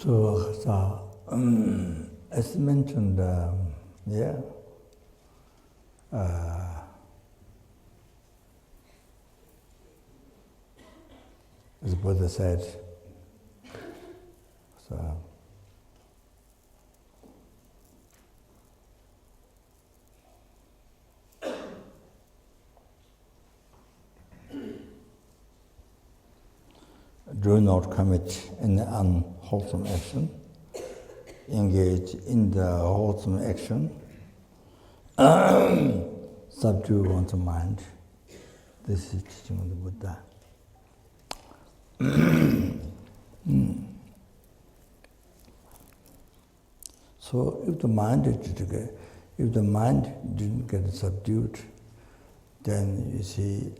So, as mentioned, as Buddha said, so, do not commit any unwholesome action, engage in the wholesome action, subdue one's mind. This is teaching of the Buddha. So if the mind didn't get subdued, then you see,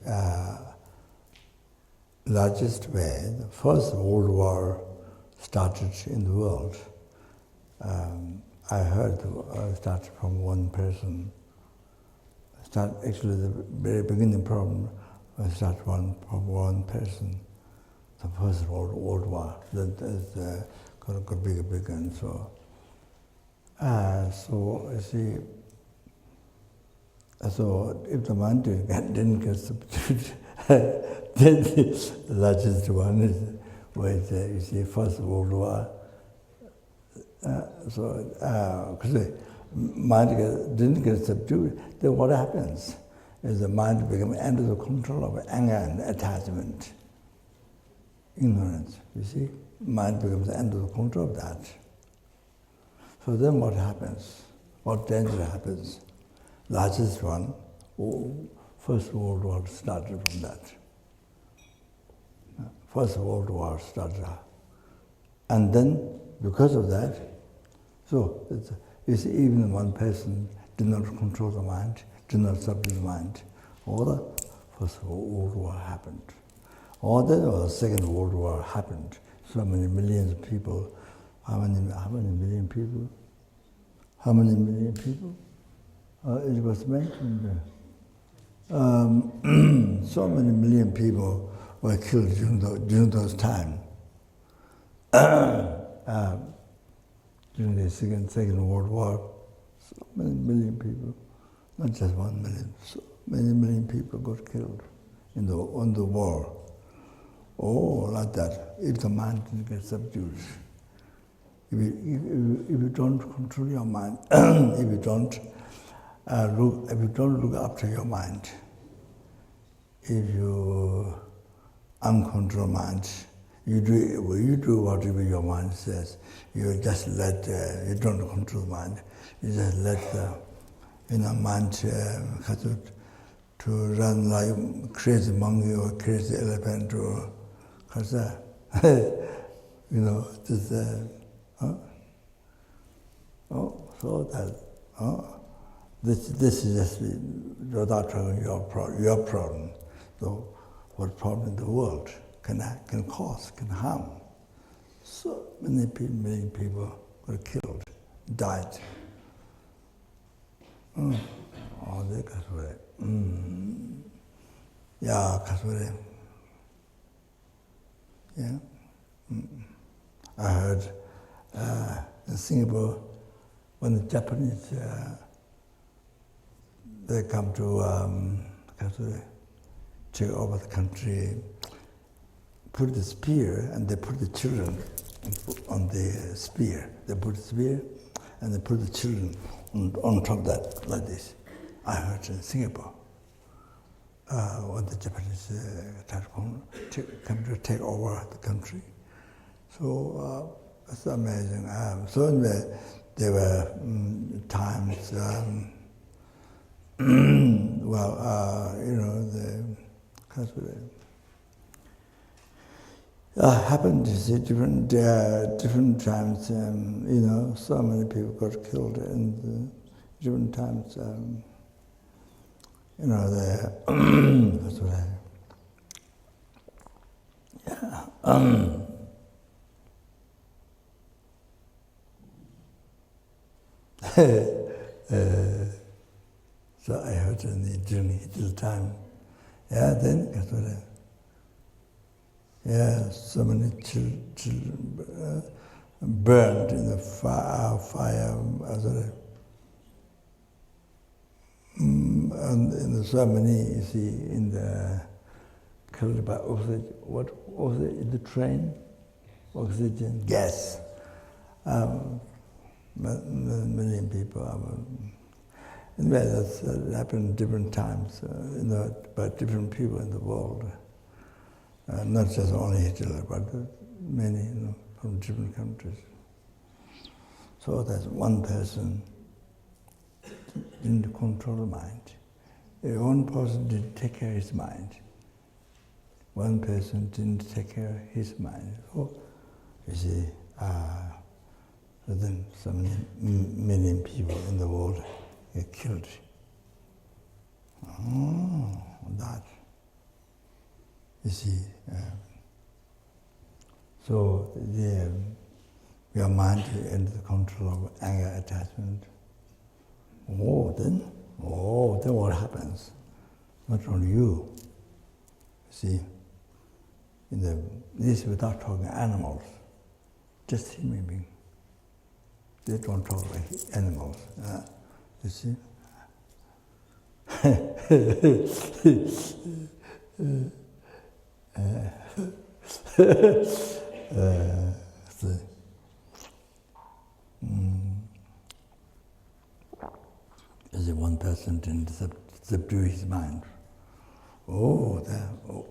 largest way, the first World War started in the world. I heard started from one person. Actually, the very beginning problem started from one person. The first World War that got bigger, and so. So you see. So if the mind didn't get subdued, then the largest one was you see First World War. Because the mind didn't get subdued, then what happens is the mind becomes under the control of anger and attachment, ignorance. You see, mind becomes under the control of that. So then what happens? What danger happens? Largest one, First World War started from that. First World War started. And then, because of that, so you see, even one person did not control the mind, did not subdue the mind, or the First World War happened. Or the Second World War happened. So many millions of people. How many million people? How many million people? It was mentioned. So many million people were killed during those times. During the Second World War, so many million people, not just 1 million, so many million people got killed on the war. Oh, like that. If the mind didn't get subdued, if you don't control your mind, if you don't look after your mind, if you uncontrolled mind, you do whatever your mind says. You just let you don't control mind. You just let the mind to run like crazy monkey or crazy elephant or this. This is just without talking your problem. So what problem in the world can cause, can harm. So many people were killed, died. Oh, they kasure. Yeah, kasure. Yeah. I heard in Singapore, when the Japanese they come to take over the country, put the spear and they put the children on the spear. They put the spear and they put the children on top of that, like this. I heard in Singapore, when the Japanese come to take over the country. So it's amazing. So anyway, there were times, happened to see different times. So many people got killed in different times. So I heard during Hitler time. Then so many children, burned in the fire, and in the ceremony, you see, in the killed by oxygen, what oxygen in the train? Oxygen, gas. Many people. Anyway, that's happened different times, by different people in the world. Not just only Hitler, but many, from different countries. So that one person didn't control the mind. One person didn't take care of his mind. One person didn't take care of his mind. So, you see, then so many people in the world get killed. Oh, that. You see, so your mind is under the control of anger attachment. Then what happens? Not only you. See, this without talking animals, just human beings. They don't talk like animals. You see? As if one person didn't subdue his mind. That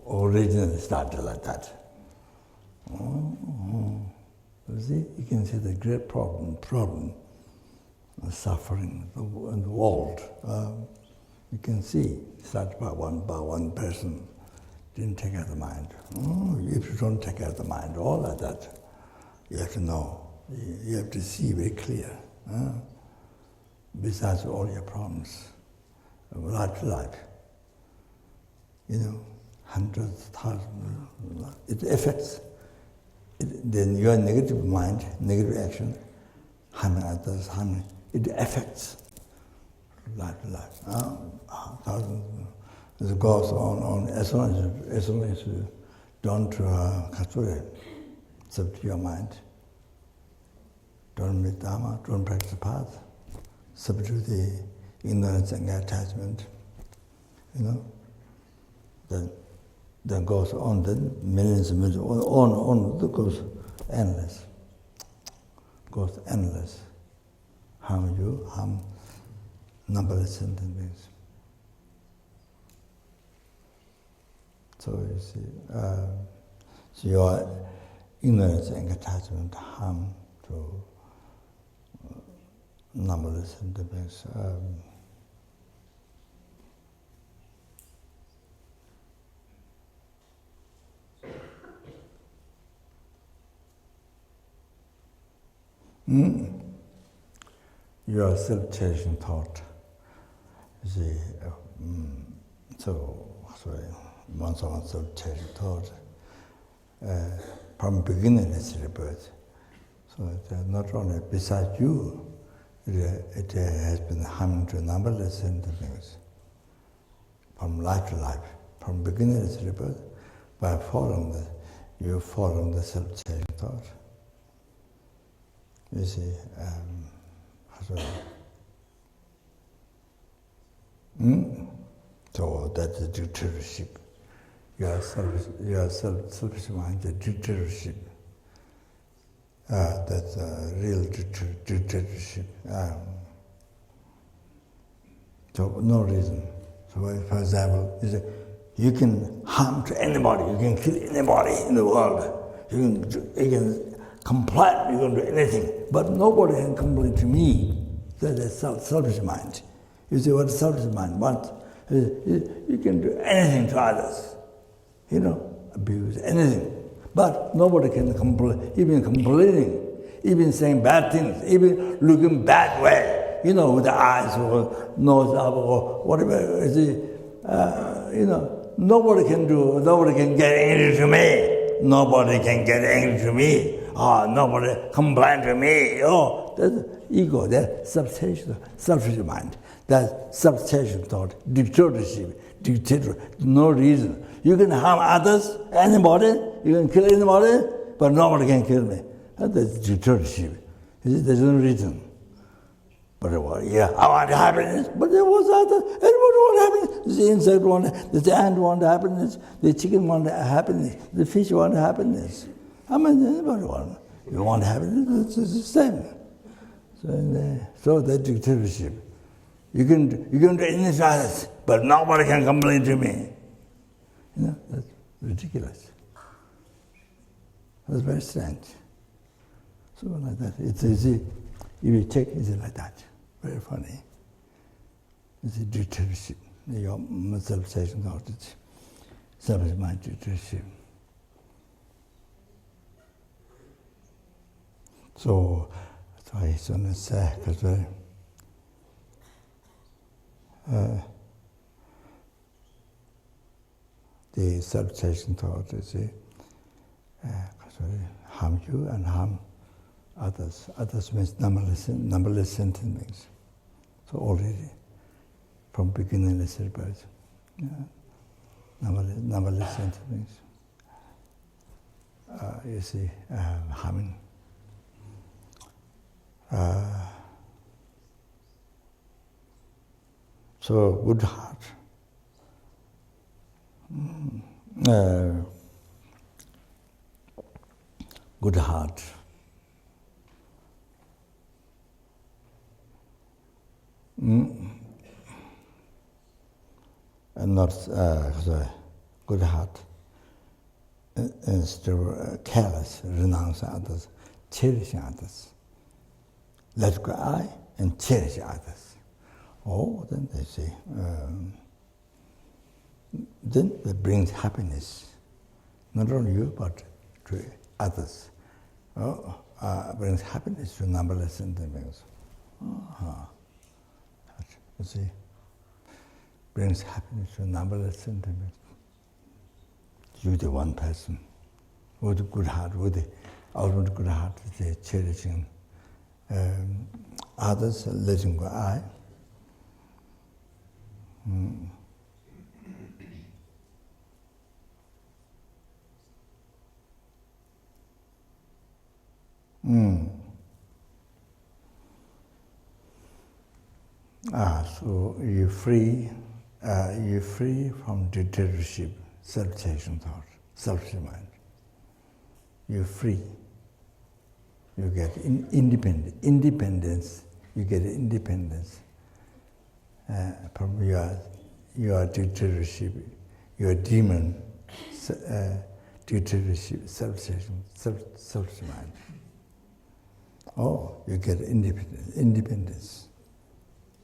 originally started like that. You see, you can see the great problem, suffering in the world. You can see, started by one person, didn't take out the mind. If you don't take out the mind, all like that, you have to know. You have to see very clear. Besides all your problems, life to life. Hundreds, thousands, it affects. Then your negative mind, negative action, harming others, it affects life to life. Thousands. It goes on as long as you don't subdue your mind, don't meet dharma, don't practice the path, subdue the ignorance and attachment, then goes on, then millions and millions, on, that goes endless. Goes endless. Harm you, harm numberless sentient beings. So you see, so your ignorance and attachment harm to numberless sentient beings. Your self-cherishing thought. You see, once on self-cherishing thought, from beginningless rebirth. So not only besides you, it has been harming to numberless sentient beings. From life to life, from beginningless rebirth, by you following the self-cherishing thought. You see, so that's the dictatorship. Your selfish mind, the dictatorship. That's a real dictatorship. So no reason. So for example, you can harm to anybody, you can kill anybody in the world. You can complain, you can do anything, but nobody can complain to me. That's a selfish mind. You see what a selfish mind wants? You can do anything to others, abuse, anything. But nobody can complain, even complaining, even saying bad things, even looking bad way, with the eyes or nose up or whatever. Nobody can get angry to me. Nobody can get angry to me. Nobody complain to me. That's ego, that's selfish mind. That's self-cherishing thought, dictator, no reason. You can harm others, anybody, you can kill anybody, but nobody can kill me. That's dictatorship. There's no reason. But yeah, I want happiness. But there was other. Everybody want happiness. The insect want, the ant want happiness. The chicken want happiness. The fish want happiness. I mean, anybody want. You want happiness? It's the same. So that dictatorship. You can do anything, but nobody can complain to me. You know, that's ridiculous. That's very strange. So like that, it's easy. If you check, it's like that. Very funny. It's a dictatorship. Your self-cherishing thought, self-mind dictatorship. So I want to say, because the self-cherishing thought is harm you and harm others. Others means numberless sentient beings. So already, from beginningless rebirths, numberless sentient beings. You see, harming. So good heart. Good heart. And not good heart. Instead of careless, renouncing others, cherishing others. Let go I and cherish others. Oh, then they say, then that brings happiness, not only you, but to others. Brings happiness to numberless sentient beings. You see, brings happiness to numberless sentient beings. You, the one person, with a good heart, with the ultimate good heart, the cherishing others, letting go I. So you're free from dictatorship, self-cherishing thought, self-mind. You're free. You get independence. You get independence from your dictatorship, your demon, dictatorship, self-cherishing, self-mind. Oh, you get independence,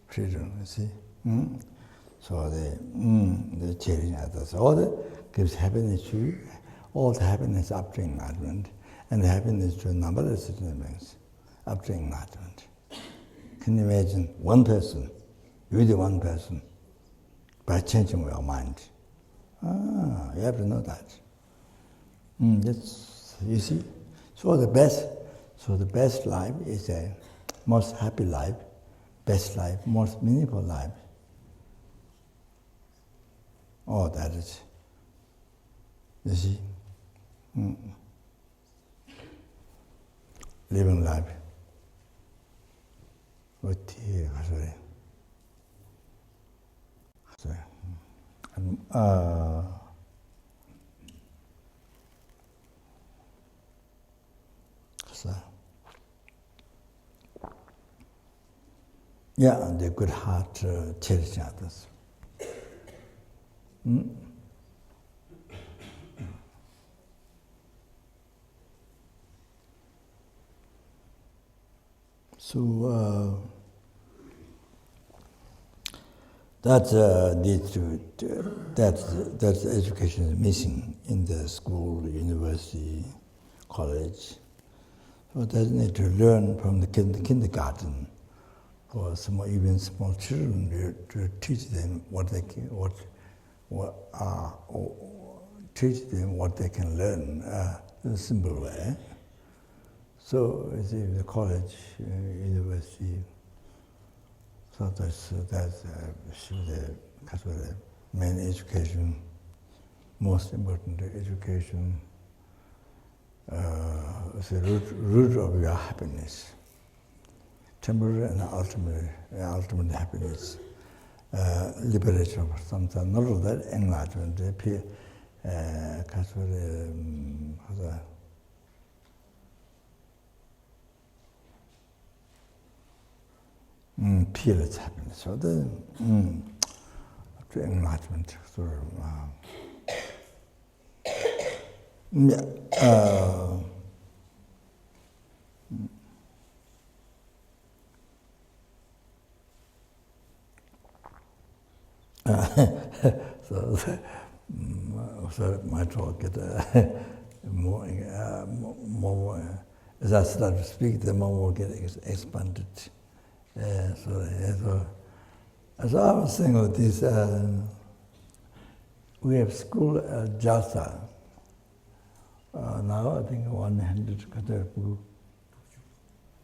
freedom. You see. So the cherishing others, all that gives happiness to you. All the happiness up to enlightenment, and the happiness to numberless beings up to enlightenment. Can you imagine one person, you're the one person, by changing your mind? You have to know that. That's, you see. So the best life is a most happy life, best life, most meaningful life. Oh, that is, you see. Living life with the and the good heart cherishing others. So that needs to that education is missing in the school, university, college. So they need to learn from the kindergarten, or even small children to teach them teach them what they can learn in a simple way. So the college, university, so that's the main education, most important education is the root of your happiness. Temporary and ultimate happiness. Liberation of something, not of that enlightenment, peerless happiness. So the enlightenment sort of so my talk get more as I start to speak, the more get expanded. So I was saying of this, we have school at Jalsa. Now I think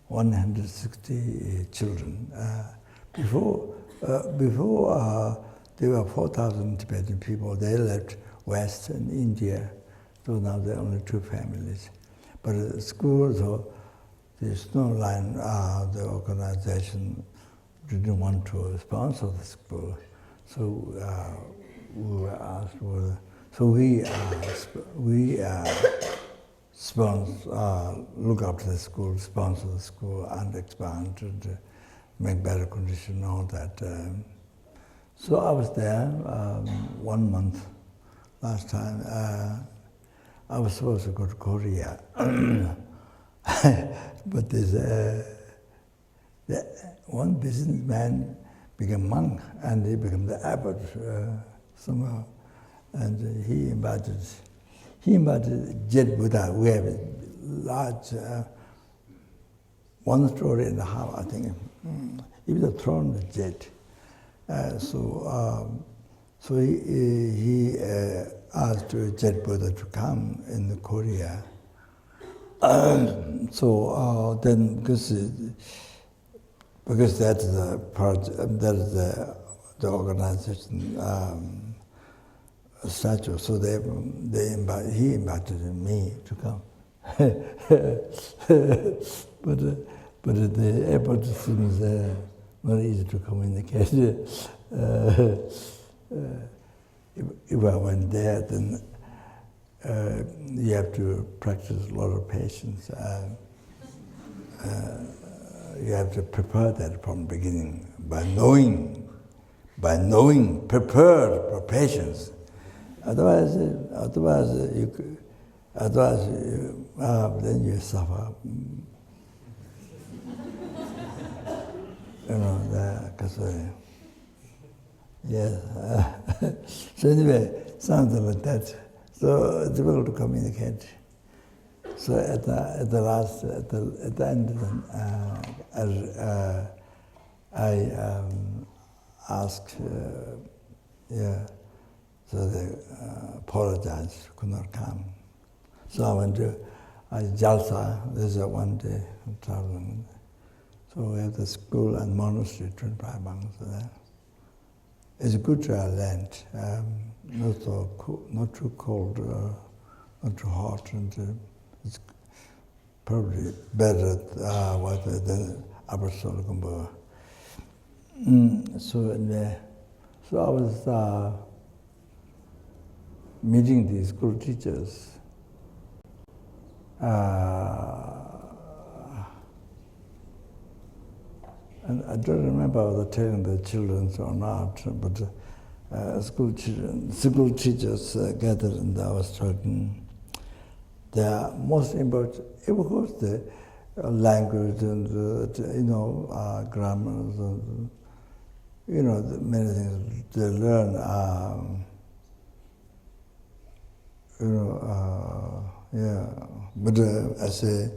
160 children. Before there were 4,000 Tibetan people. They left West and India, so now there are only 2 families. But the school, so the Snow Line, the organization didn't want to sponsor the school, so we were asked. So we look after the school, sponsor the school, and expand and make better conditions and all that. So I was there 1 month last time. I was supposed to go to Korea, but there's one businessman became monk and he became the abbot somehow, and he invited Jet Buddha. We have a large 1.5 stories, I think. He was thrown the jet. So he asked Jet Buddha to come in Korea. So then, because that's the project, that is the organization statue. So he invited me to come. But the airport seems not easy to communicate. If I went there, then you have to practice a lot of patience. You have to prepare that from the beginning by knowing, prepared for patience. Otherwise, then you suffer. Because yes. So anyway, something like that. So it's difficult to communicate. So at the end, I asked, so they apologized, could not come. So I went to Jalsa. There's a 1 day traveling. So we have the school and monastery, 25 monks there. It's a good land, not too cold, not too hot, and it's probably better weather than Upper Solomon. So I was meeting the school teachers. And I don't remember whether telling the children or not, but school teachers gathered and I was talking. The most important, of course, the language and grammars and the many things they learn. But I say.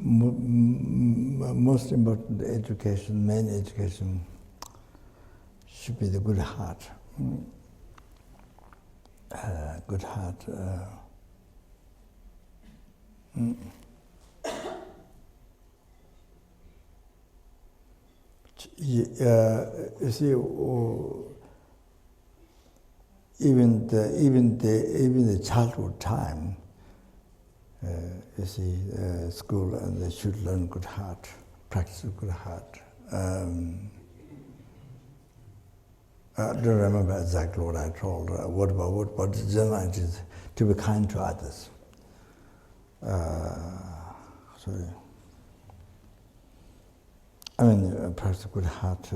Most important education, main education, should be the good heart. Good heart. You see, even the childhood time. You see, school, and they should learn good heart, practice good heart. I don't remember exactly what I told, word by word, but the general is to be kind to others. Practice good heart.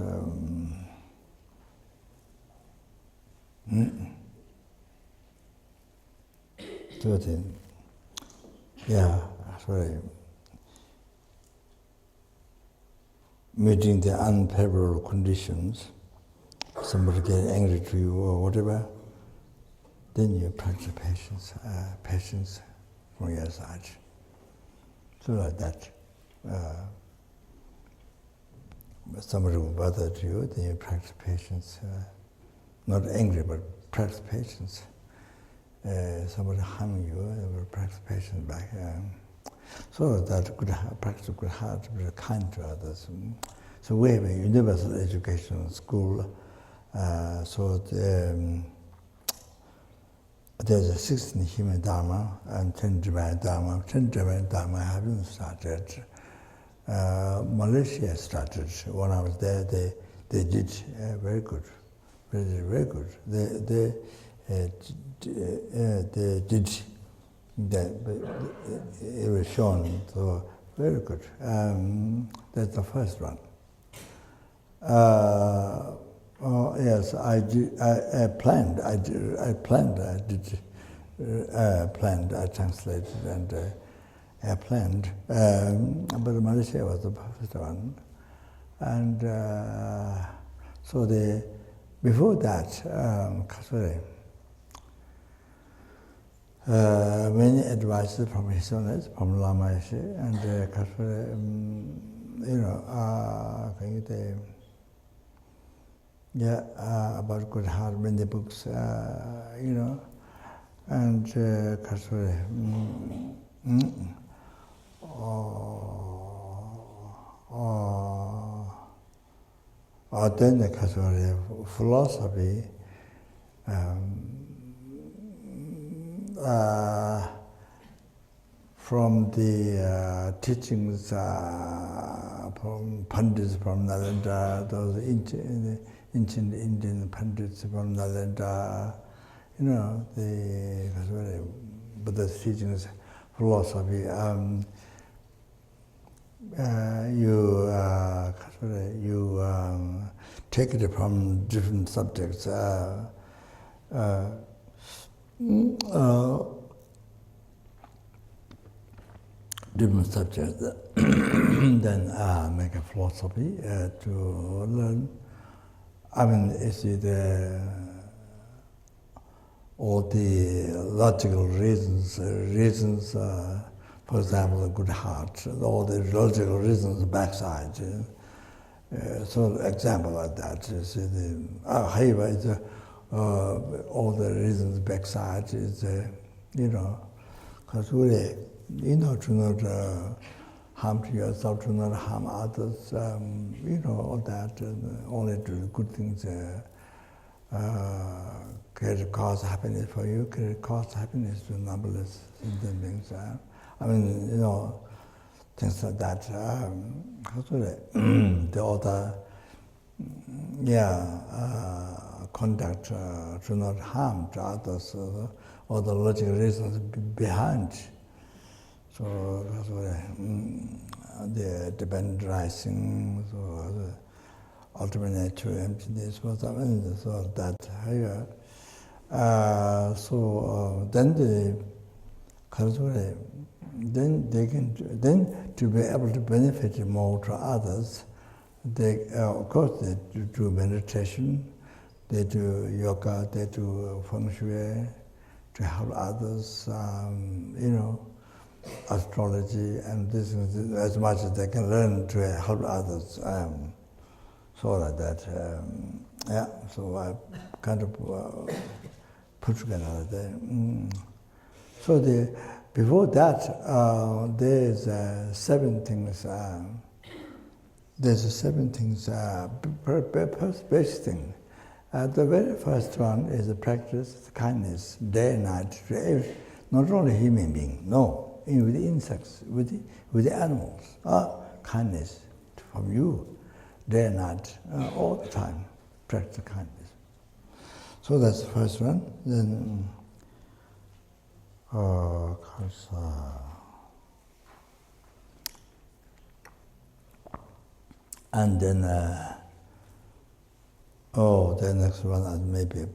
Meeting the unfavorable conditions, somebody get angry to you or whatever, then you practice patience from your side. So like that. Somebody will bother to you, then you practice patience. Not angry, but practice patience. Somebody harming you, you will practice patience back. So that practice good heart, be kind to others. So we have a universal education school. There's a 16 human dharma and 10 divine dharma. 10 divine dharma haven't started. Malaysia started. When I was there, they did very good, very good. They did that, but it was shown, so very good. That's the first one. Yes, I planned. I translated and I planned. But Malaysia was the first one, and so before that, many advices from His Holiness, from Lama Yeshe, and about good heart, many books, and then the philosophy. From the teachings from Pandits from Nalanda, those ancient Indian Pandits from Nalanda, the Buddha's teachings, philosophy. You take it from different subjects. Different subjects, then make a philosophy to learn. All the logical reasons, for example, the good heart, all the logical reasons backside. So example like that is all the reasons backside is, because really, to not harm to yourself, to not harm others, all that, only do good things, cause happiness for you, cause happiness to numberless sentient beings. Things like that. The other, conduct to not harm to others, all the logical reasons behind. So that's what the dependent rising, so the ultimate nature, emptiness, so that higher. Then they can to be able to benefit more to others, they of course they do meditation, they do yoga, they do feng shui to help others, astrology, and this as much as they can learn to help others. So like that. So I kind of put together like that. So before that, there's 7 things. There's 7 things, basic thing. The very first one is the practice kindness, day and night, to not only human being, no. with the insects, with the animals. Kindness from you, day and night, all the time, practice kindness. So that's the first one. Then, and then, the next one, maybe,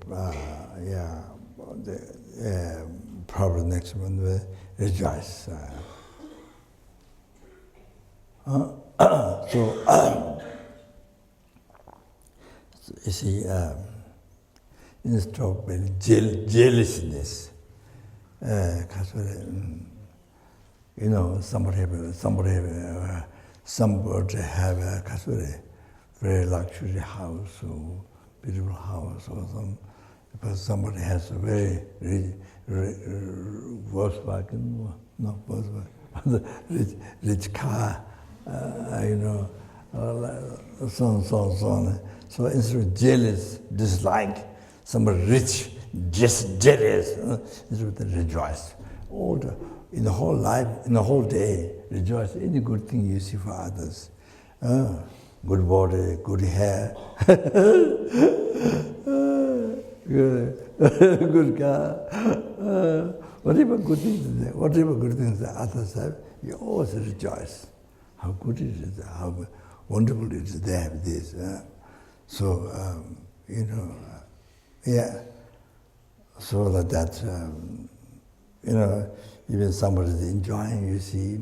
probably next one will rejoice. So, you see, instead of jealousness, somebody have a very luxury house or beautiful house, or because somebody has a very Volkswagen, not Volkswagen, rich car, so on. So instead of jealous, dislike, somebody rich, just jealous, instead of rejoice. In the whole life, in the whole day, rejoice. Any good thing you see for others. Good body, good hair, good car. Whatever good things that others have, you always rejoice. How good it is, how wonderful it is they have this. So, so that, even somebody is enjoying, you see,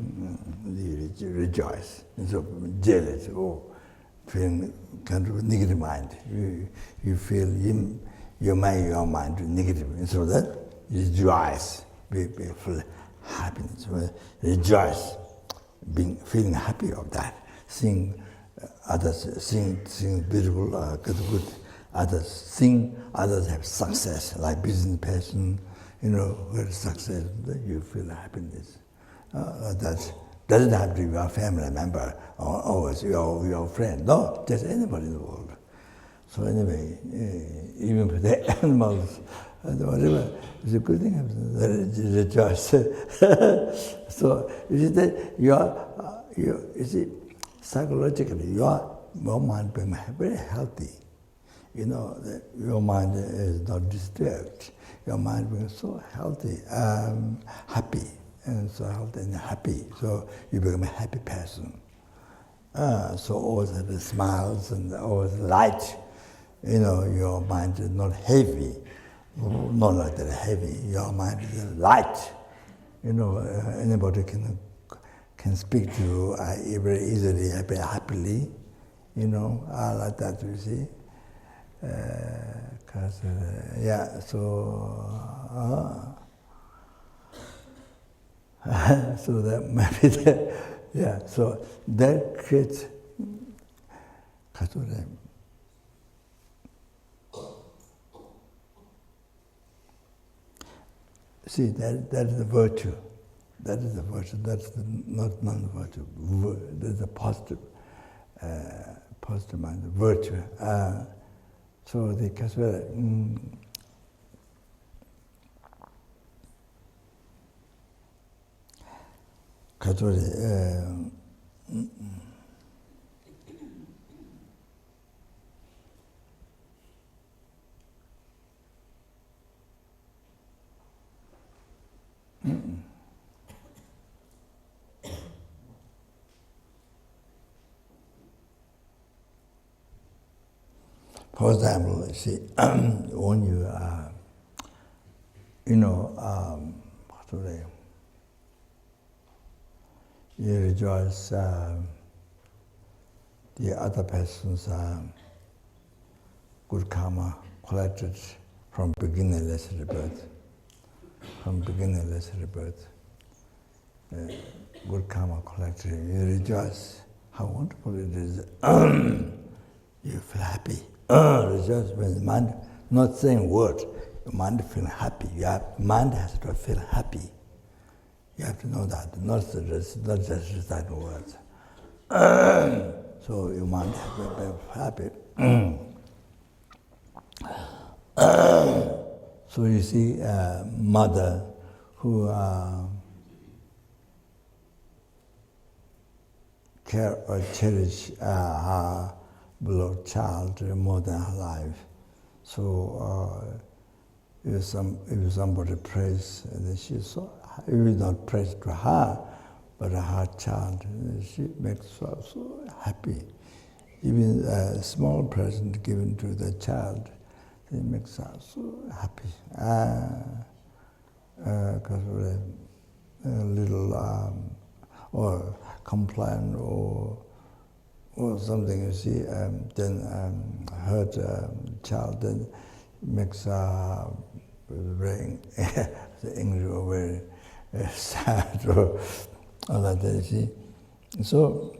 you rejoice. Instead of jealous, feeling kind of negative mind. You feel your mind negative. And so that you rejoice, be full happiness, rejoice, feeling happy of that, seeing others, seeing beautiful, good others, seeing others have success, like business person, very success, you feel happiness. That doesn't have to be your family member or always your friend. No, just anybody in the world. So anyway, even for the animals, whatever, it's a good thing. Rejoice. So you see that you see, psychologically, your mind becomes very healthy. Your mind is not disturbed. Your mind becomes so healthy, happy, and so healthy and happy. So you become a happy person. So always have the smiles and always light. Your mind is not heavy, not like that heavy. Your mind is light. Anybody can speak to you very easily, very happily. Like that, you see. So that maybe so that creates see that is the virtue. That is the virtue. That's not non-virtue. There's a positive mind, the virtue. So the kasvara. For example, see, when you you rejoice the other person's good karma collected from beginningless rebirth. Good karma collected, you rejoice how wonderful it is. You feel happy. Rejoice when the mind, not saying word, your mind feeling happy. Mind has to feel happy. You have to know that, not just reciting words. So your mind has to be happy. So you see, mother who care or cherish her beloved child more than her life. So if somebody prays, she's so, if not praise to her, but her child, she makes her so happy. Even a small present given to the child, it makes her so happy. Because a little or complain or something, you see, then hurt child, then makes her very angry or very sad or all that, you see. So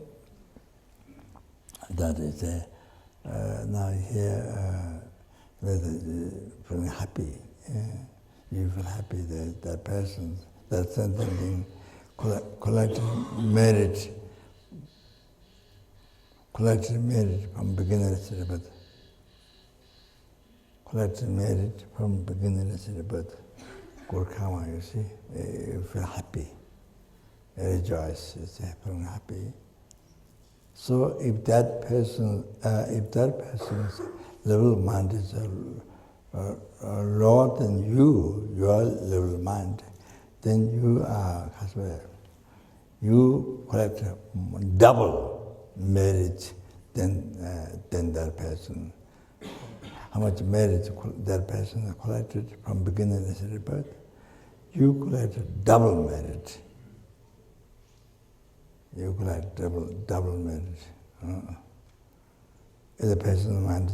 that is now here, feeling happy. You feel happy that that person, that sentient collected merit from beginningless rebirth. Collected merit from beginningless rebirth. Gurkama, you see, you feel happy, rejoice, you say, feeling happy. So if that person's level of mind is lower than your level of mind, then you collect double merit than that person. How much merit that person has collected from beginningless rebirth? You collect double merit. You collect double merit. If the person's mind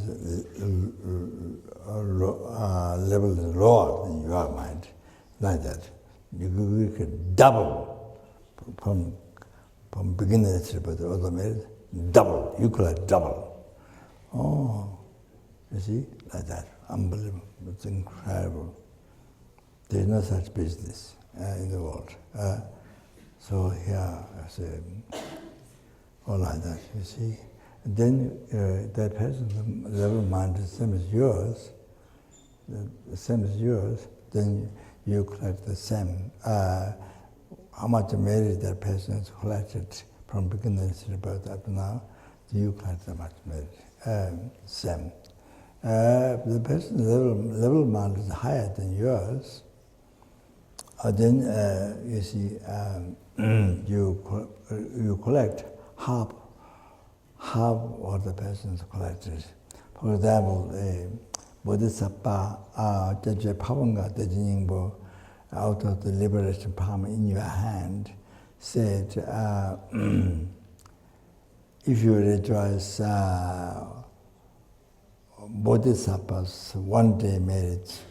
level is lower than your mind, like that, you can double from beginningless rebirth to other merit, double. You collect double. Oh, you see, like that, unbelievable. It's incredible. There is no such business in the world. So here, I say, all like that, you see. And then that person's level of mind is the same as yours, then you collect the same. How much merit that person has collected from beginningless rebirth up to now, you collect that much merit, same. The person's level of mind is higher than yours, then you see, you collect half what the person has collected. For example, Bodhisattva, Jajja Pavanga Dejiningbo, out of the liberation palm in your hand, said, if you rejoice Bodhisattva's one-day merit,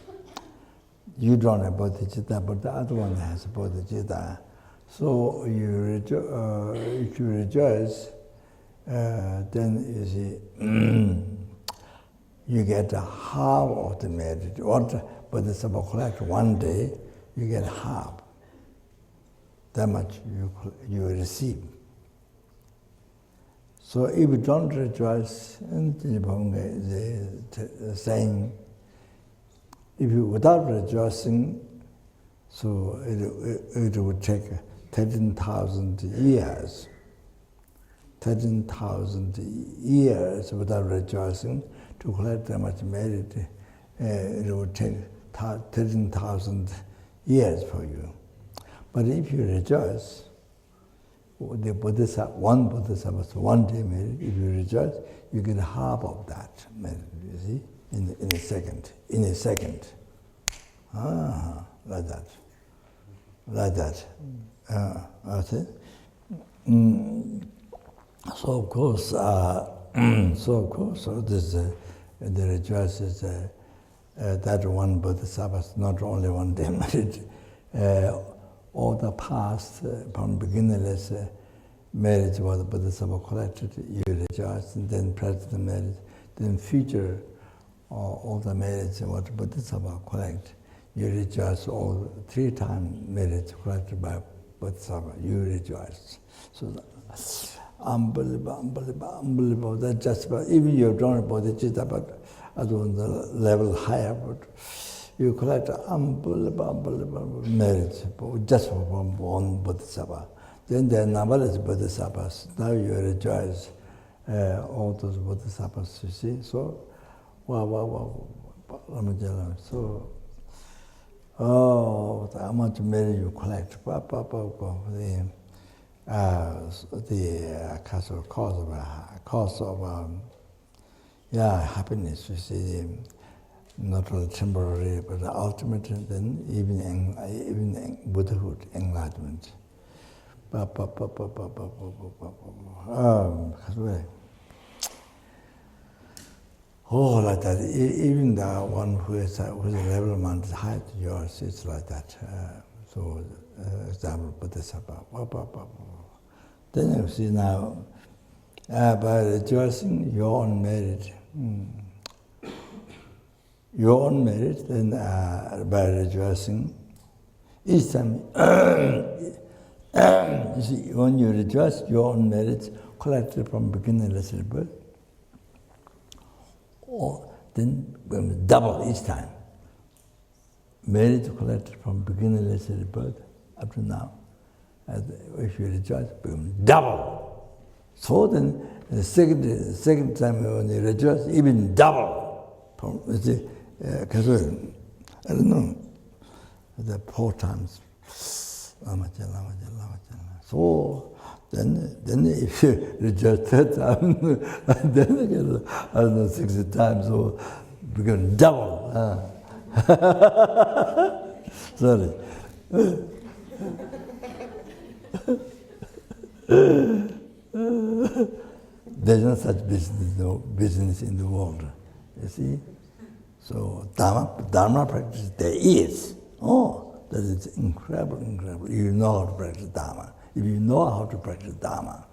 you don't have bodhicitta, but the other one has bodhicitta. So if you rejoice, then you see, you get half of the merit. What Bodhisattva collect one day, you get half. That much you receive. So if you don't rejoice, and saying, if you without rejoicing, so it would take 13,000 years. 13,000 years without rejoicing to collect that much merit. It would take 13,000 years for you. But if you rejoice, the one Bodhisattva's one day merit, if you rejoice, you get half of that merit, you see, in a second. In a second. Like that. Like that. See? So of course, this the rejoice is that one Bodhisattva, not only one day merit. All the past, from beginningless merit, what the Bodhisattva collected, you rejoice, and then present merit, then future, all the merits what Bodhisattva collect, you rejoice. All 3 times merits collected by Bodhisattva, you rejoice. So unbelievable. That's just about, even you don't have bodhicitta, but at the level higher, but you collect unbelievable merits just from one Bodhisattva. Then there are numberless bodhisattvas. Now you rejoice all those bodhisattvas, you see. So, wow. So, how much merit you collect? The cause of happiness, you see, not only temporary, but the ultimate, then even Buddhahood, enlightenment. Like that. Even the one whose level amount is higher than yours, it's like that. Example, Bodhisattva. Then you see now, by rejoicing your own merit, then by rejoicing, each time, you see, when you rejoice your own merits collected from beginningless rebirth, then double each time. Merit collected from beginningless rebirth up to now. If you rejoice, double. So then the second time when you rejoice, even double. You see, I don't know, the 4 times. So then if you rejoice 3rd time, then again, I don't know, 60 times, so become double. Sorry. There's no such business in the world, you see. So Dharma practice there is. That is incredible. You know how to practice Dharma. If you know how to practice Dharma,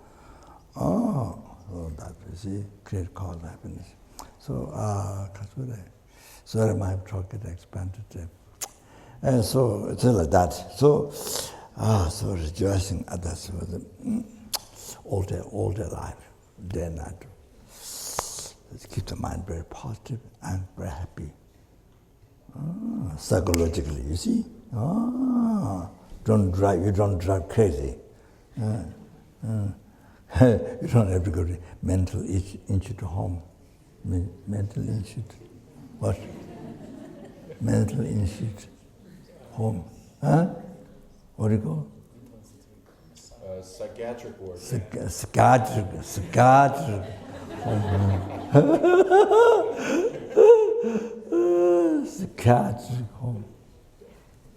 so that, you see, great cause of happiness. So, sorry, my talk get expanded. And so, it's like that. So, so rejoicing others all their life, day and night. Let's keep the mind very positive and very happy. Psychologically, you see? You don't drive crazy. You don't have to go to mental institute home. Mental institute. What? Mental institute home. What do you call? Psychiatric ward. Psychiatric home. Psychiatric home.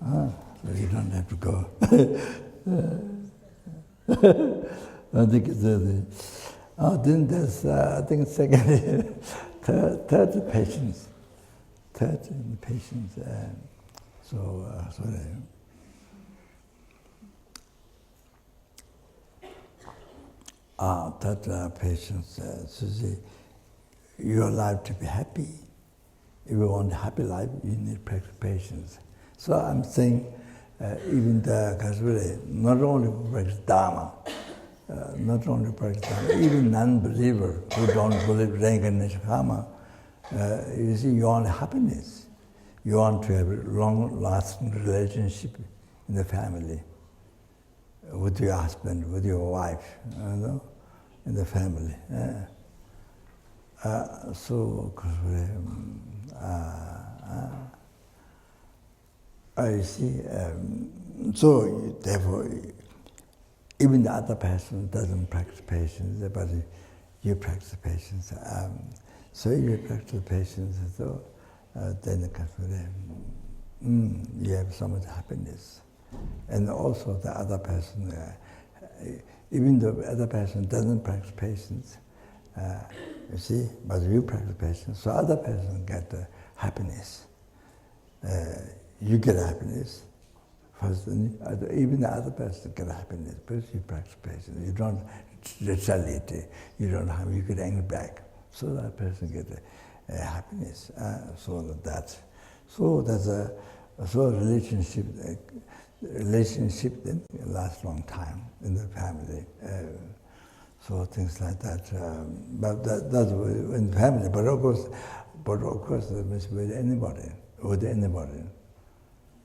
So you don't have to go. I think then there's, I think second, third patients. Sorry. Third patients, so see, your life to be happy. If you want a happy life, you need practice patience. So I'm saying, even the Kasviri, not only practice Dharma, even non-believer who don't believe reincarnation karma, you see, you want happiness. You want to have a long-lasting relationship in the family, with your husband, with your wife, in the family. You see, so therefore, even the other person doesn't practice patience, but you practice patience. So you practice patience, so then you have so much happiness. And also the other person, even though the other person doesn't practice patience, you see, but you practice patience, so other person get happiness. You get happiness first, and even the other person get happiness because you practice patience. You don't retaliate. You get angry back, so that person get happiness. So that's a relationship then lasts long time in the family. So things like that. But that's in the family. But of course, it must be with anybody.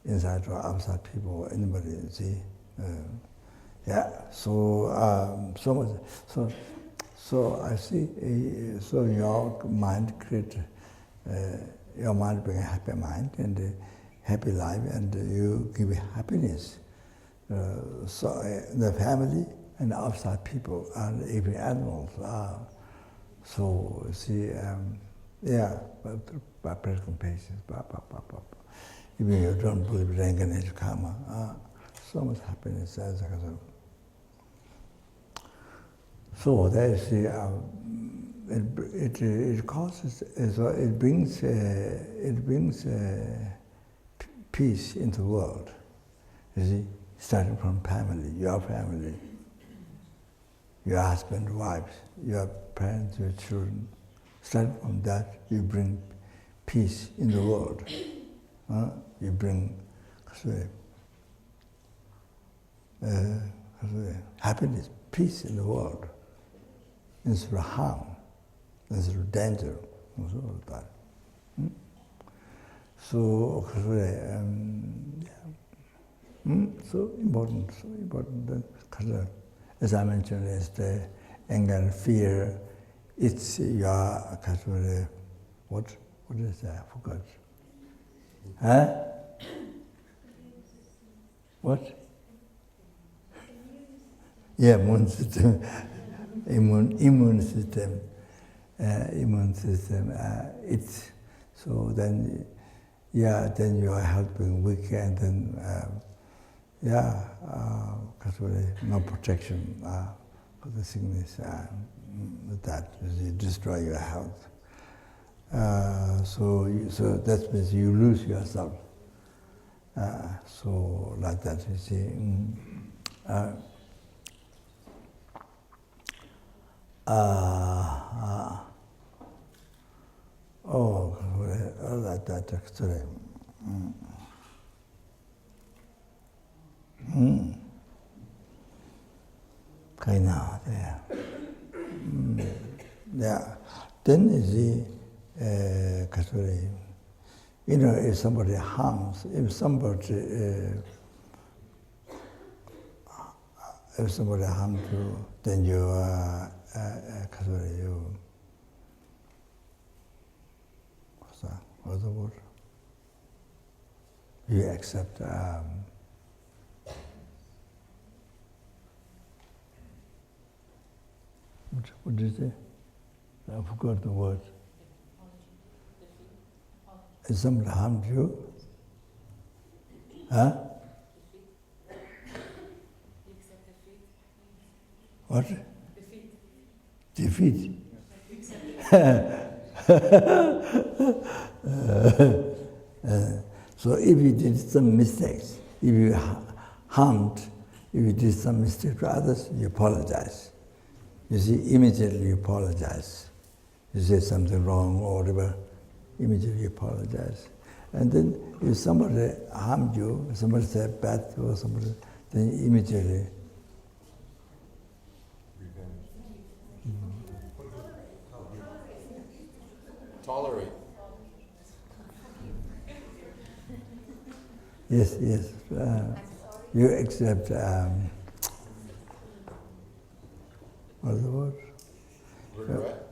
Inside or outside people, anybody, see. Yeah. So so I see. So your mind create, your mind being a happy mind and a happy life, and you give happiness. So the family and outside people and even animals are. So see, yeah, by practicing patience, even you don't believe in reincarnation karma, so much happiness as a result. So that is it causes, it brings peace into the world. You see, starting from family, your husband, wives, your parents, your children. Starting from that, you bring peace in the world. You bring happiness, peace in the world, instead of harm, instead of danger, and so all that. So, so important. Because, as I mentioned, is the anger and fear. It's your what is that? I forgot. Huh? What? Yeah, immune system. Immune system. It's so then. Yeah, then you are helping weak, and then no protection for the sickness. That you destroy your health. So that means you lose yourself. So like that, you see. Like that actually. Kind of there. Yeah. Then you see, if somebody harms, if somebody harms you, then you what's the word? You accept. What did you say? I forgot the word. If somebody harmed you, huh? What? Defeat. So if you did some mistakes, if you harmed, if you did some mistake to others, you apologize. You see, immediately you apologize. You say something wrong or whatever, immediately you apologize. And then if somebody harmed you, somebody said bad or somebody, then immediately. Tolerate. Yes. You accept. What's the word? Regret.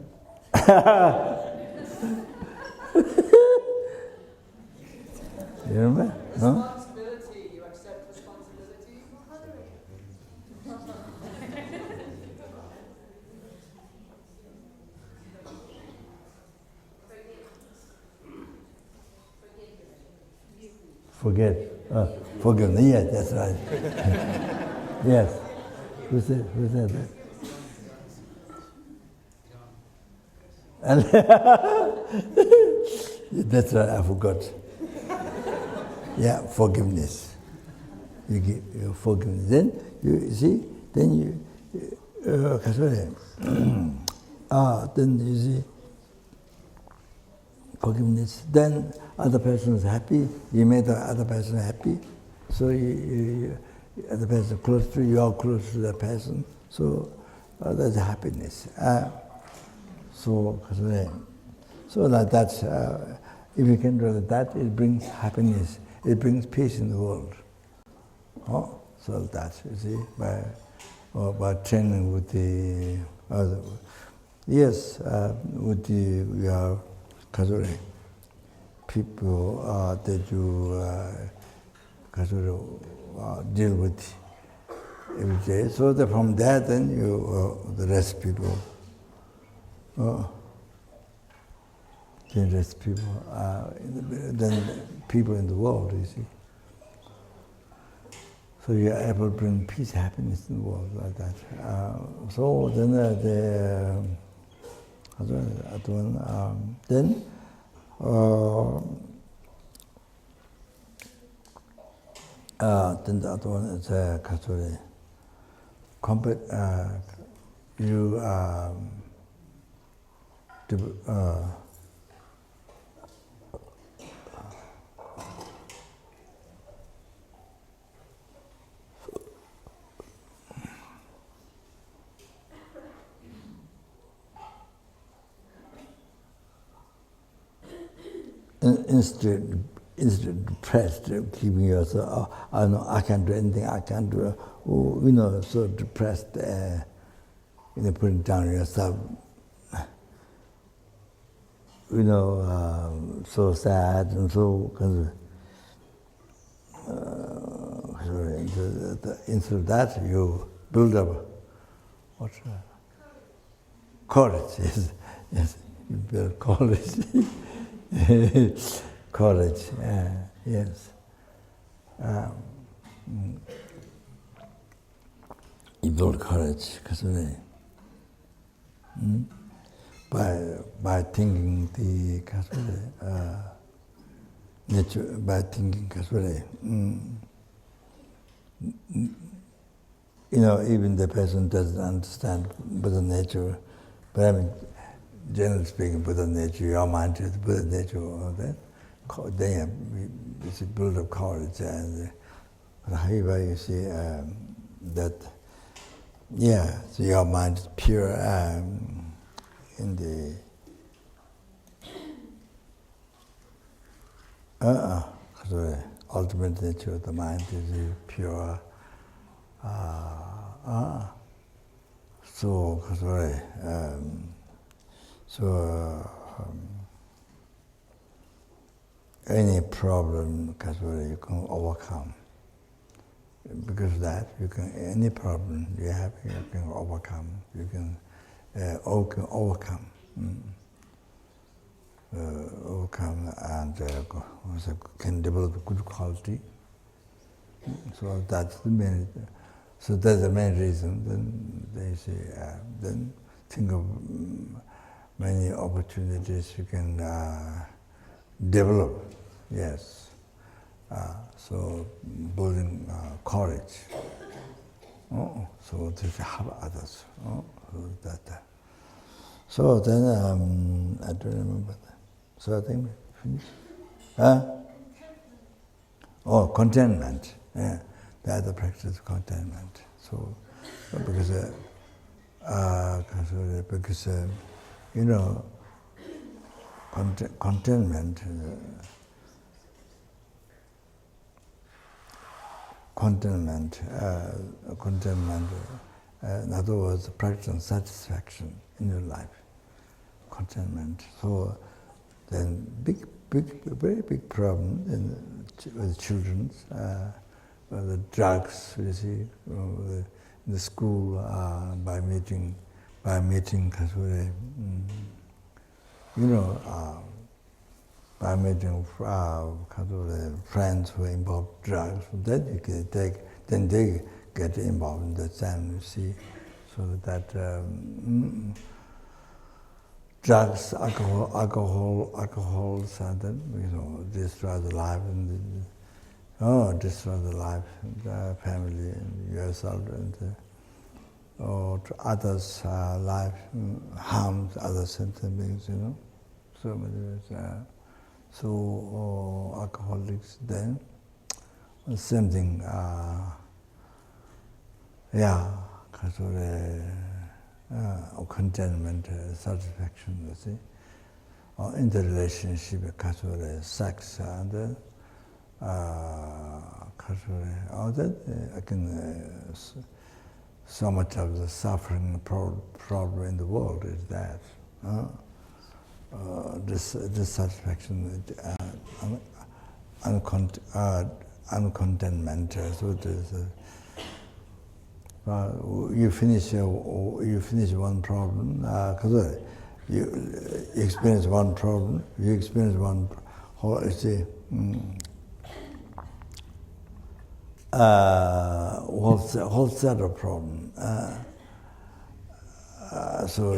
You remember? No? Responsibility. You accept responsibility. Forget. Forgiveness. Yes, that's right. Yes. Who said that? And that's right, I forgot. Yeah, forgiveness. You give forgiveness. Then you see, then then you see forgiveness. Then other person is happy. You made the other person happy. So you other person close to you, are close to the person. So there's happiness. So like that, if you can do that, it brings happiness. It brings peace in the world. solve that, you see, by training with the other. Yes, with the Kazuri people that you deal with every day. So that from that, then you the rest people, the rest people, then people in the world, you see. So you are able to bring peace, happiness in the world like that. So then then the other one is Kazuri. You instead depressed, keeping yourself, oh, no, I can't do anything, I can't do, so depressed, putting down yourself, so sad and so kind of, instead of that, you build up courage, yes, you build courage. Courage, yes. You build courage, Kasuri. By thinking the Kasuri, nature, by thinking Kasuri. Even the person doesn't understand Buddha nature, but I mean, generally speaking, Buddha nature, your mind is Buddha nature, all that. Then it's a build of courage, and however you see that, so your mind is pure in the the ultimate nature of the mind is pure. Any problem, Kasuri, you can overcome. Because of that, any problem you have, you can overcome. You can overcome. Overcome and can develop good quality. So that's the main. So that's the main reason. Then they say, then think of many opportunities you can develop. Yes. So building courage. So to help others. So then I don't remember that. So I think we finished. Contentment. Yeah, the other practice of contentment. So because contentment. Contentment, in other words, practice and satisfaction in your life. Contentment. So then very big problem with children, the drugs, you see, in the school, by meeting Kasuri, by meeting friends who involve drugs, then they get involved in the same, you see, so that drugs, alcohols, and then destroy the life destroy the life, the family, and yourself, and or to others' life, harms other sentient beings, so many ways. So alcoholics then, same thing, contentment, satisfaction, you see, or in the relationship, sex, and again, so much of the suffering problem in the world is that dissatisfaction, uncontentment. So you finish one problem. Because you experience one problem. You experience one. You see. Whole set of problems. So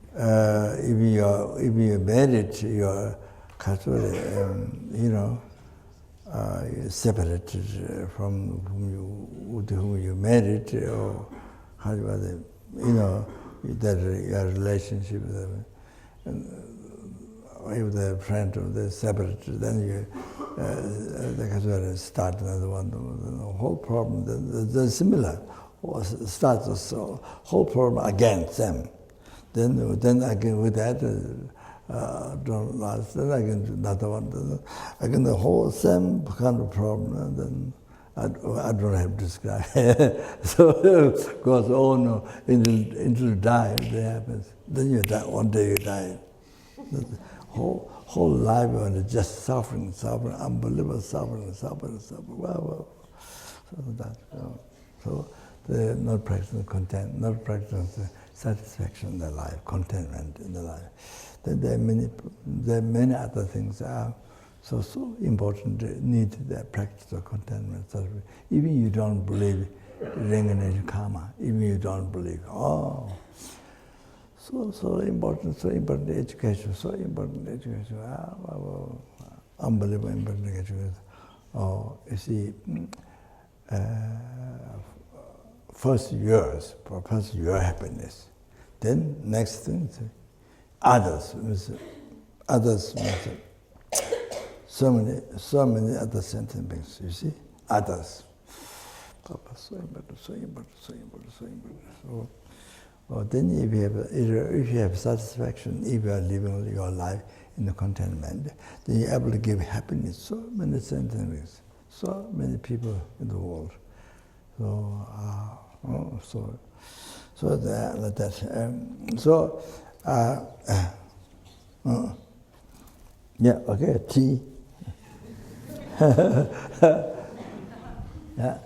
if you're married, you're you're separated from whom you married, or how that your relationship with them. If the friend of the separated, then you start another one. The whole problem, the similar, starts the whole problem against them. Then again with that, don't last. Then again another one. Again the whole same kind of problem. And then I don't have to describe. So goes on until die. It happens. Then you die. One day you die. Whole life and just suffering, unbelievable suffering. Wow. So they're not practicing content, not practicing satisfaction in their life, contentment in their life. Then there are many other things that are so important to need that practice of contentment. Even you don't believe reincarnation karma, even you don't believe, so important education, unbelievable important education. You see, first yours, first your happiness. Then next thing, others. Others means so many other sentient beings. You see, others. So important. So, then if you have satisfaction, if you are living your life in the contentment, then you're able to give happiness so many sentient beings, so many people in the world. So yeah, okay, tea. Yeah.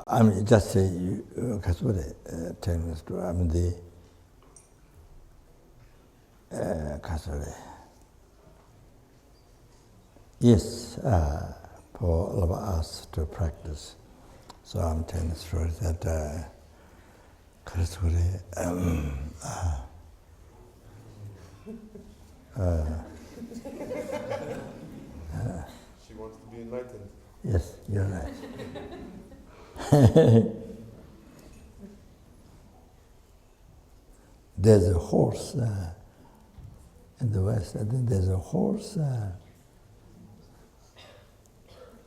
I mean, just say, tell me the story. I mean, yes, for all of us to practice. So I'm telling the story that She wants to be enlightened. yes, you're right. There's a horse in the West. I think there's a horse.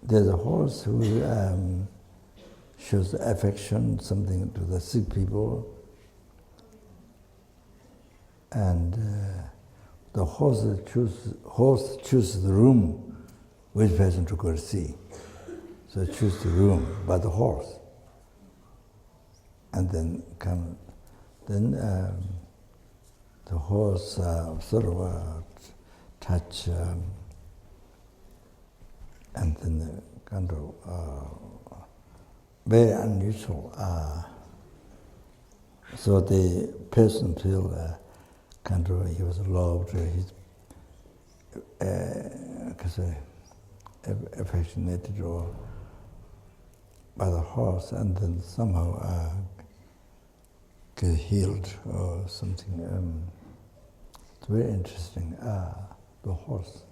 There's a horse who shows affection, something to the sick people, and the horse chooses the room which person to go to see. So choose the room by the horse, and then the horse sort of touch, and then kind of very unusual. So the person feel kind of he was loved, he's affectionated or by the horse, and then somehow get healed or something. It's very interesting. The horse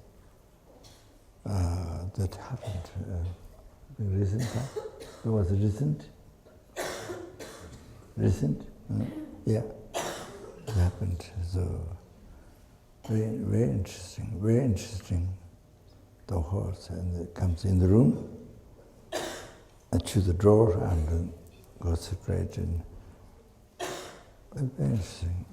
that happened recent. It was recent. Recent, yeah. It happened. So very, very interesting. Very interesting. The horse, and it comes in the room, and to the door, and then goes straight in. Very interesting.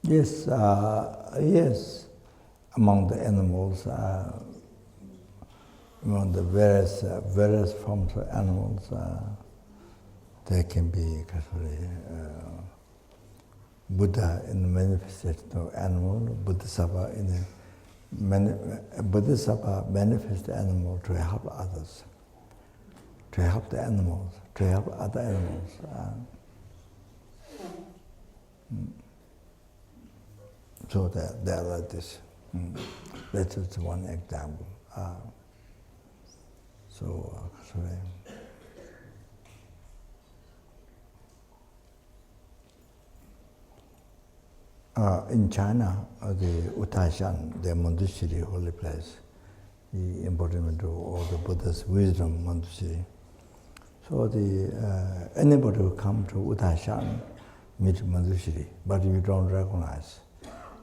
Yes, yes. Among the animals, among the various forms of animals, there can be Buddha in the manifestation of animal, Bodhisattva in the Bodhisattva manifest animal to help others, to help the animals, to help other animals. So they're like this. That is one example. In China, the Uttaishan, the Monastery, holy place, the embodiment of all the Buddha's wisdom, Monastery. So anybody who comes to Uttaishan meet Monastery, but you don't recognize.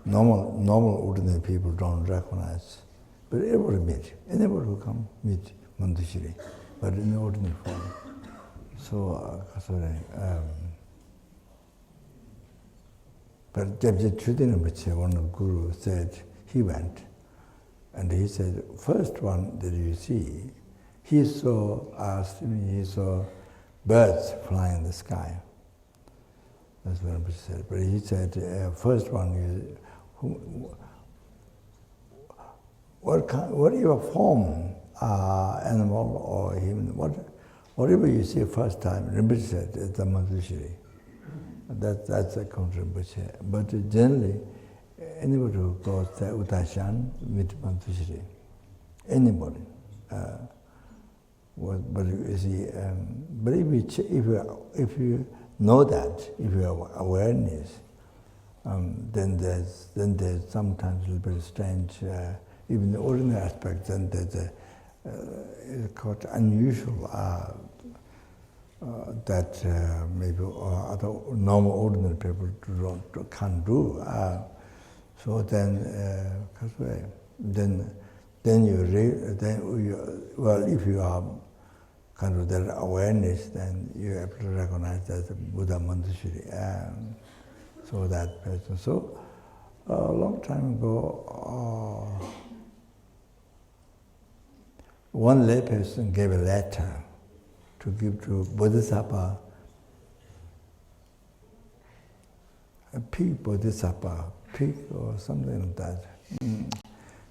Normal ordinary people don't recognize, but everybody meet. Anybody who come meet Monastery, but in ordinary form. So, but Jebje Chudin, one of Guru, said he went, and he said, first one that you see, he saw birds flying in the sky. That's what Rinpoche said. But he said, first one, whatever form, animal or human, whatever you see first time, Rinpoche said, it's a Monastery. That's a Rinpoche. But generally, anybody who goes to Uttaishan meet Monastery. Anybody. But you see, but if you know that, if you have awareness, then there's sometimes a little bit strange, even the ordinary aspect. Then there's it's quite unusual that maybe other normal ordinary people can't do. So then if you are kind of their awareness, then you have to recognize that Buddha Monastery. So that person. So a long time ago, one lay person gave a letter to give to Bodhisattva, a pig Bodhisattva, pig or something like that.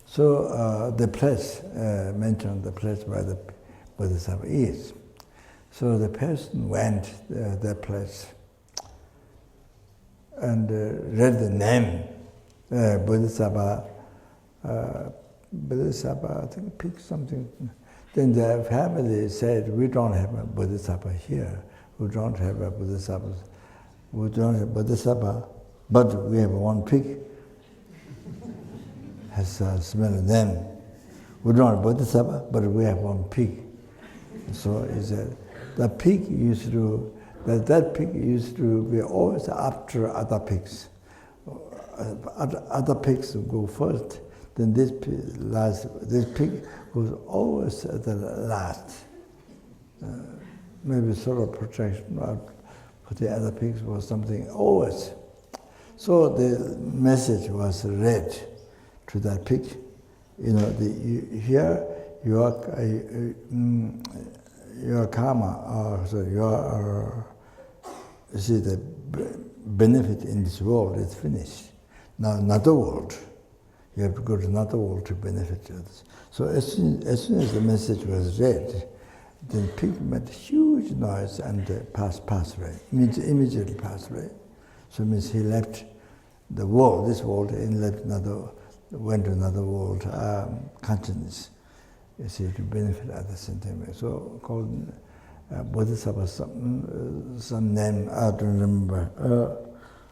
So the place, mentioned the place where the Bodhisattva is. So the person went to that place and read the name, Bodhisattva, I think pig something. Then the family said, we don't have a Bodhisattva here. We don't have a Bodhisattva. We don't have Bodhisattva, but we have one pig. Has a similar name. We don't have Bodhisattva, but we have one pig. So he said, the pig used to, that pig used to be always after other pigs. Other pigs go first, then this pig goes always at the last. Maybe sort of protection for the other pigs or something, always. So the message was read to that pig. You know, here your karma, you see the benefit in this world is finished. Now another world, you have to go to another world to benefit others. So as soon as the message was read, the pig made huge noise and passed away, immediately passed away. So it means he left the world, this world, and went to another world, consciousness, you see, to benefit others sentient. So called Bodhisattva, some name, I don't remember.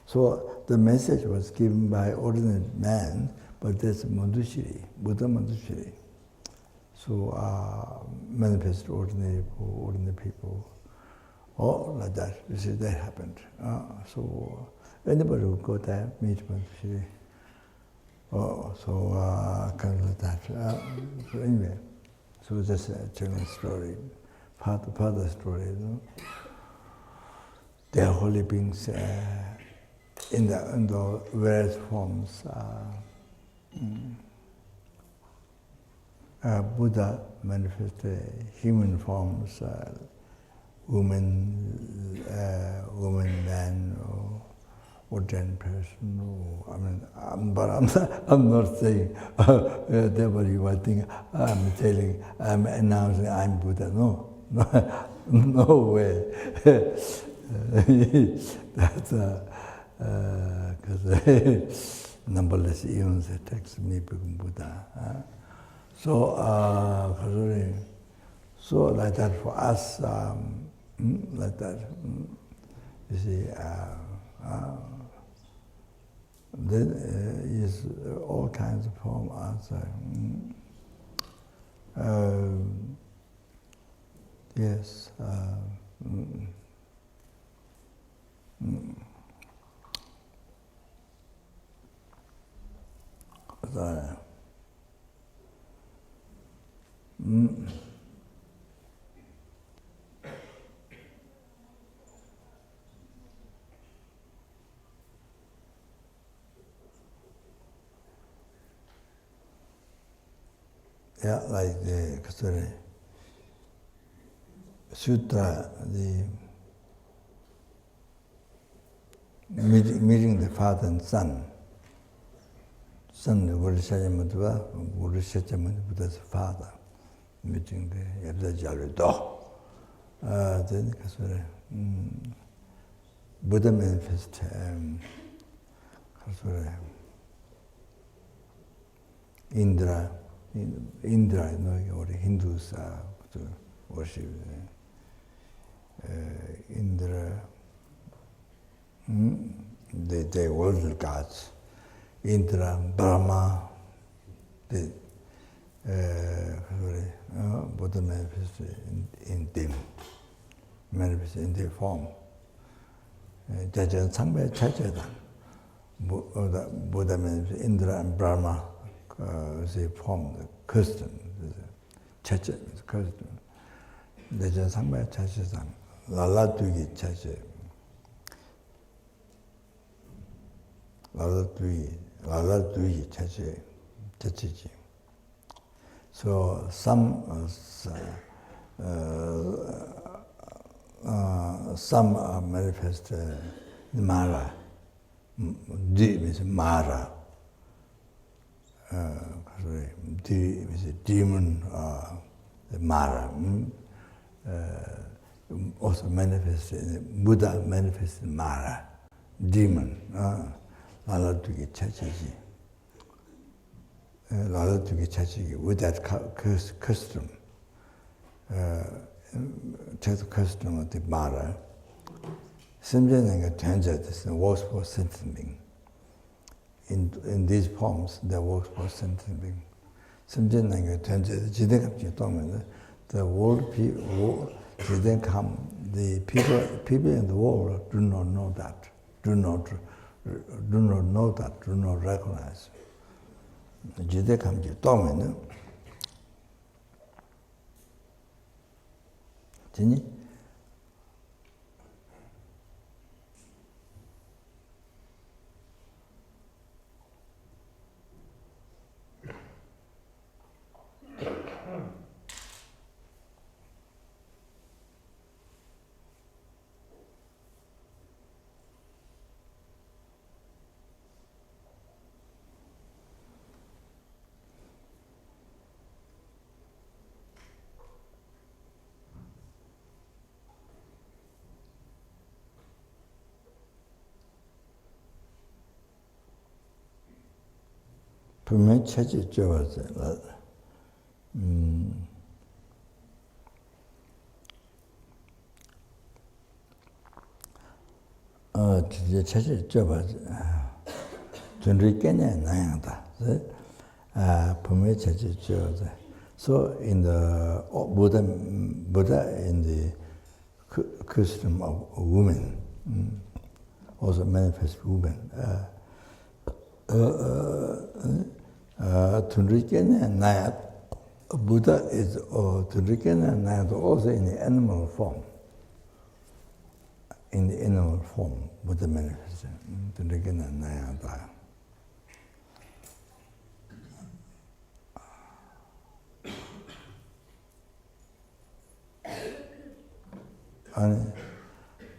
So the message was given by ordinary man, but that's Monastery, Buddha Monastery. So manifest ordinary people, all like that. You see, that happened. So anybody who go there, meet Monastery. Kind of like that. So anyway, so that's a general story, part of the story. You know? They are holy beings in the various forms. Buddha manifested human forms, woman, man, or ordained person. I'm not saying that you might think I'm announcing I'm Buddha. No way. That's because numberless eons text me become Buddha. So like that for us, like that. You see, there is all kinds of form outside. Yes. Yeah, like the Sutra, the meeting the father and son. Son, Buddha's father, meeting the LZR Kopan. Then Buddha manifest Indra, you know, the Hindus worship Indra. They worship gods. Indra, Brahma, the Buddha manifested in them, manifested in their form. Jajan Sangme Chacheda, Buddha manifested Indra and Brahma, they form the custom. Chacha is custom. 내전 상마의 차시상 랄라두기 차시 랄라두기 차시지. So some manifest Mara. D means Mara. D means demon, Mara. Also manifest, Buddha manifests Mara, demon. Lalatuki Chachiji. Lalatuki Chachiji, with that custom. Take the custom of the Mara. Simjananga Tanjat works for sentient being. In these poems, they work for sentient being. Simjananga Tanjat, Jidekam Chitomen, the world people, the people in the world do not know that, do not know that, do not recognize. Jidekam Chitomen, Tini? 분명히 체질 쪄봤어요. 진짜 체질 쪄봤어요. 존리 깨냐 나양다. 분명히 체질 쪄봤어요. So in the Buddha in the custom of women, also manifest women. Buddha is also in the animal form. In the animal form, Buddha manifests.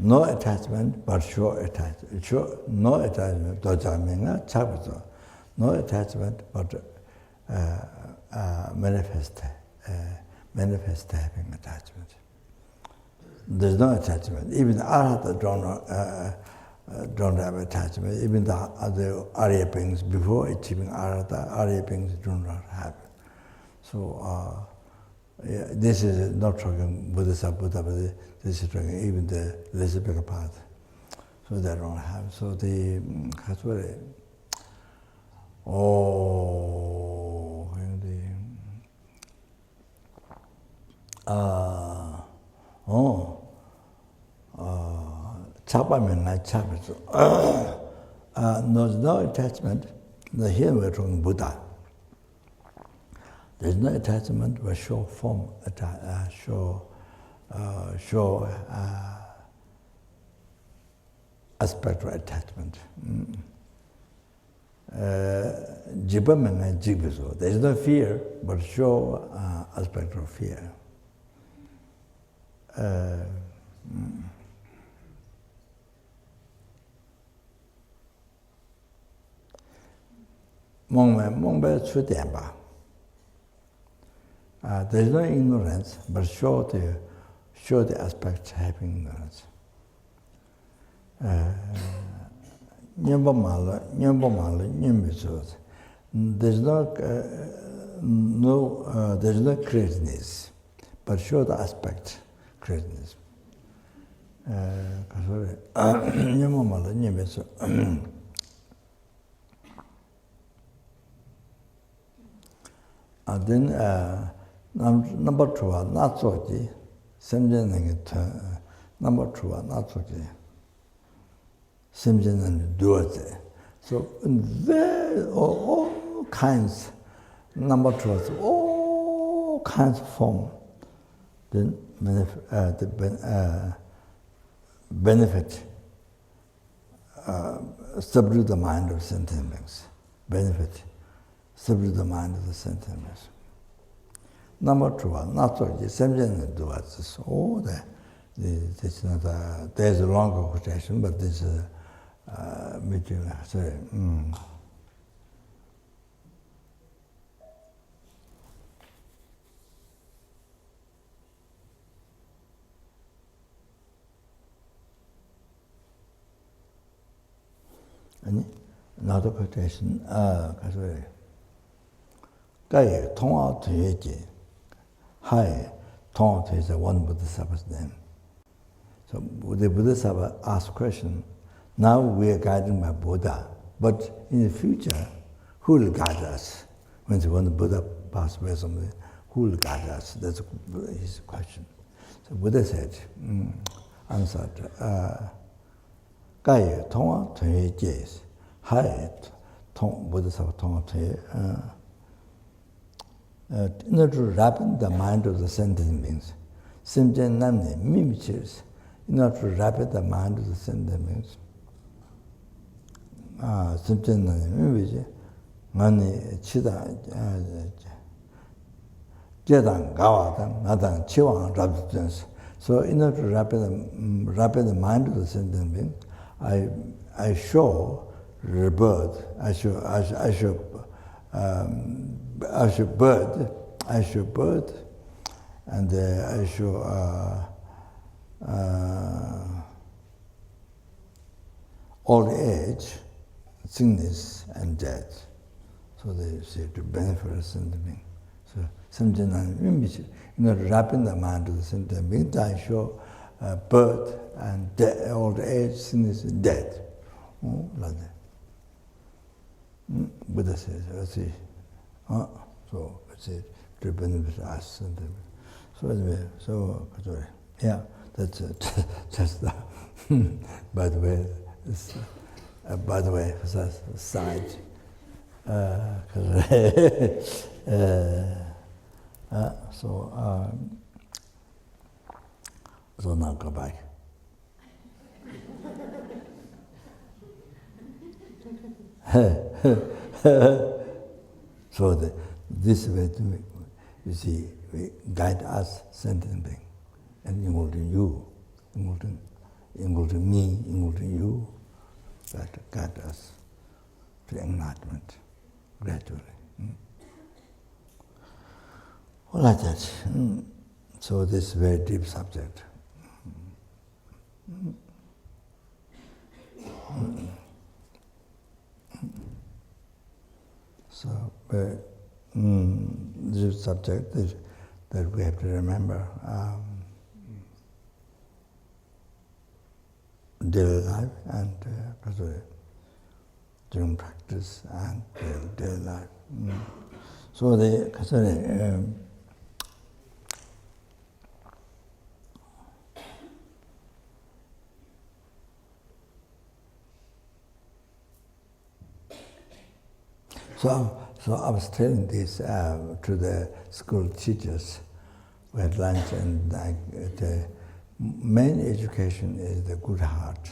No attachment, but sure attachment. No attachment, no attachment, but manifest having attachment. There's no attachment. Even the Arhata don't have attachment. Even the other Arya beings before achieving Arhata, Arya beings do not have. So this is not talking Buddha, but this is talking even the lesser bigger part. So they don't have. So the Khatswari, Chapamen like Chapas. There's no attachment. Here we're talking Buddha. There's no attachment, but show form, show aspect of attachment. There's no fear, but show aspect of fear. There's no ignorance, but show the aspects having ignorance. There's no craziness, but show the aspect craziness. And then number two, not so. Number two, not so. So there all kinds, number two, all kinds of form then benefit, subdue the mind of sentient beings. Benefit, subdue the mind of the sentient beings. Number two, not so sentient doers. Oh, this is not there's a longer quotation, but this is sorry. Another quotation, sorry. Gai Tonga Tuyeji, Hai Tonga is one Bodhisattva's name. So the Bodhisattva asked question, now we are guided by Buddha, but in the future, who will guide us? When the Buddha passed away, somebody, who will guide us? That's his question. So Buddha said, answered, Gai Tonga Tuyeji, Hai Tong Bodhisattva Tonga Tuye. In order to ripen the mind of the sentient beings, sentient namely mimics. In order to ripen the mind of the sentient beings, sentient namely mimics. Mani chida jedang gawadang nadang chiwang rabdutens. So in order to ripen the mind of the sentient beings, I show rebirth. I show birth, and I show old age, sickness, and death. So they say to benefit a sentient being. So sentient being, in order to ripen the mind of the sentient being, I show birth and death, old age, sickness, and death. Like that. Buddha says, see. So it's to benefit us. So anyway, yeah, that's just by the way, side. So now go back. So this way, you see, we guide us, sentient being, and including you, including me, including you, that guide us to enlightenment gradually. All like that. So this is a very deep subject. So, this subject is that we have to remember daily life and during practice and daily life. So So I was telling this to the school teachers. We had lunch, and the main education is the good heart.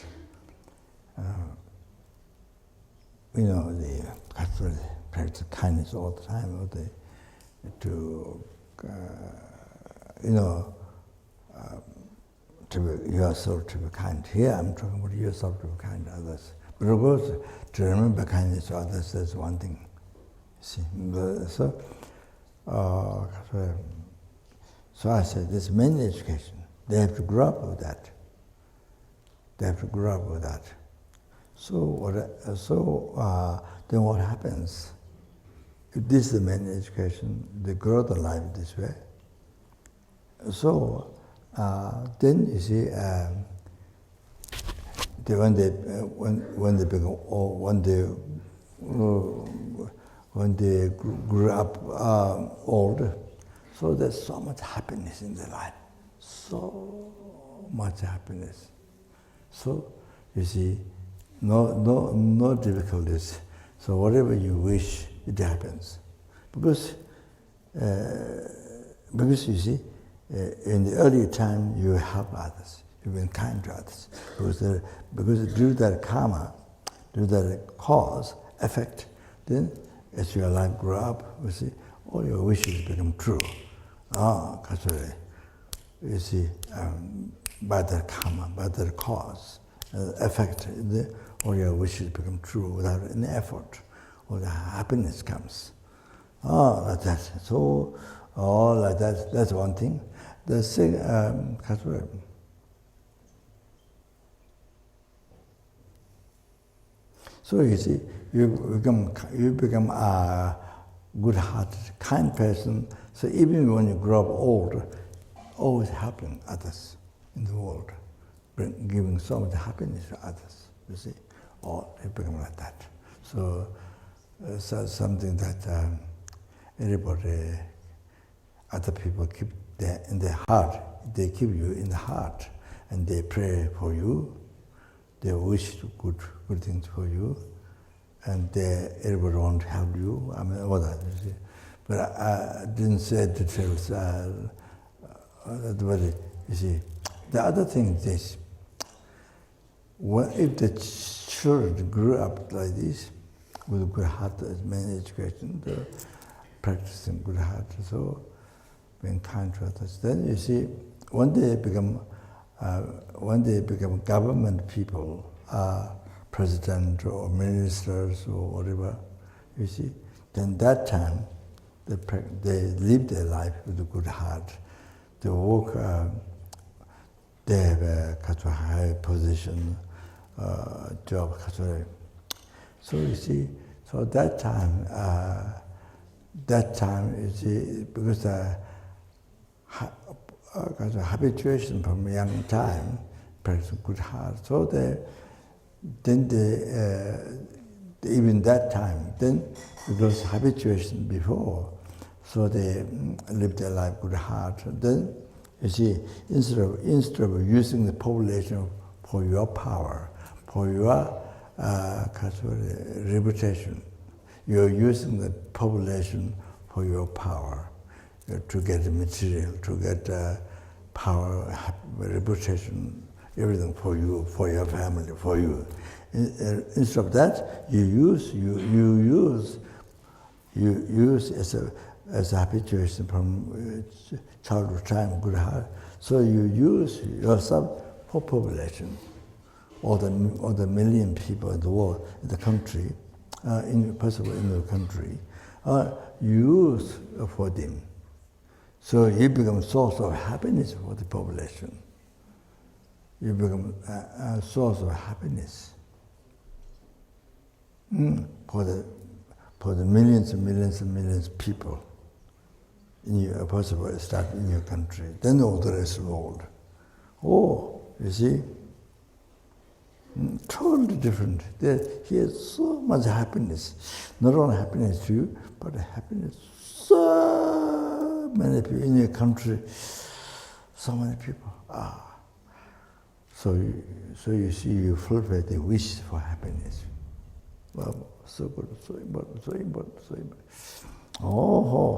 The Catholics practice kindness all the time. To be yourself to be kind. Here I'm talking about yourself to be kind to others. But of course, to remember kindness to others, that's one thing. See, so I said, this main education, they have to grow up with that. So then what happens? If this is the main education, they grow the life this way. So then you see, when they grew up old, so there's so much happiness in their life, so much happiness. So you see, no difficulties. So whatever you wish, it happens, because you see, in the early time, you help others. You've been kind to others. Because due to that karma, due to that cause, effect, then as your life grow up, you see, all your wishes become true. Because you see, by the karma, by the cause, effect, all your wishes become true without any effort. All the happiness comes. Like that. So, like that. That's one thing. The second, so you see, you become a good-hearted, kind person. So even when you grow up old, always helping others in the world, giving so much happiness to others. You see, you become like that. So, something that everybody, other people keep in their heart. They keep you in the heart, and they pray for you. They wish good things for you, and everybody want to help you. I mean, all that. You see. But I didn't say details. You see, the other thing is this: if the children grew up like this, with a good heart, as many education, practicing good heart, so being kind to others. Then you see, when they become government people, president or ministers or whatever, you see, then that time they live their life with a good heart. They work, they have a high position, job. So you see, so that time you see, because habituation from young time, practice good heart. So even that time, then because habituation before, so they live their life good heart. Then you see, instead of using the population for your power, for your reputation, you're using the population for your power, to get material, to get power, reputation, everything for you, for your family, for you. Instead of that, you use as a habituation from childhood time, good heart. So you use yourself for population, or the million people in the world, in the country, possibly in the country, use for them. So you become source of happiness for the population. You become a source of happiness for the millions and millions and millions of people in your possible start in your country. Then all the rest of the world. You see, totally different. He has so much happiness. Not only happiness to you, but happiness so many people in your country. So many people. So you see, you fulfill the wish for happiness. Wow, so good, so important, so important, so important.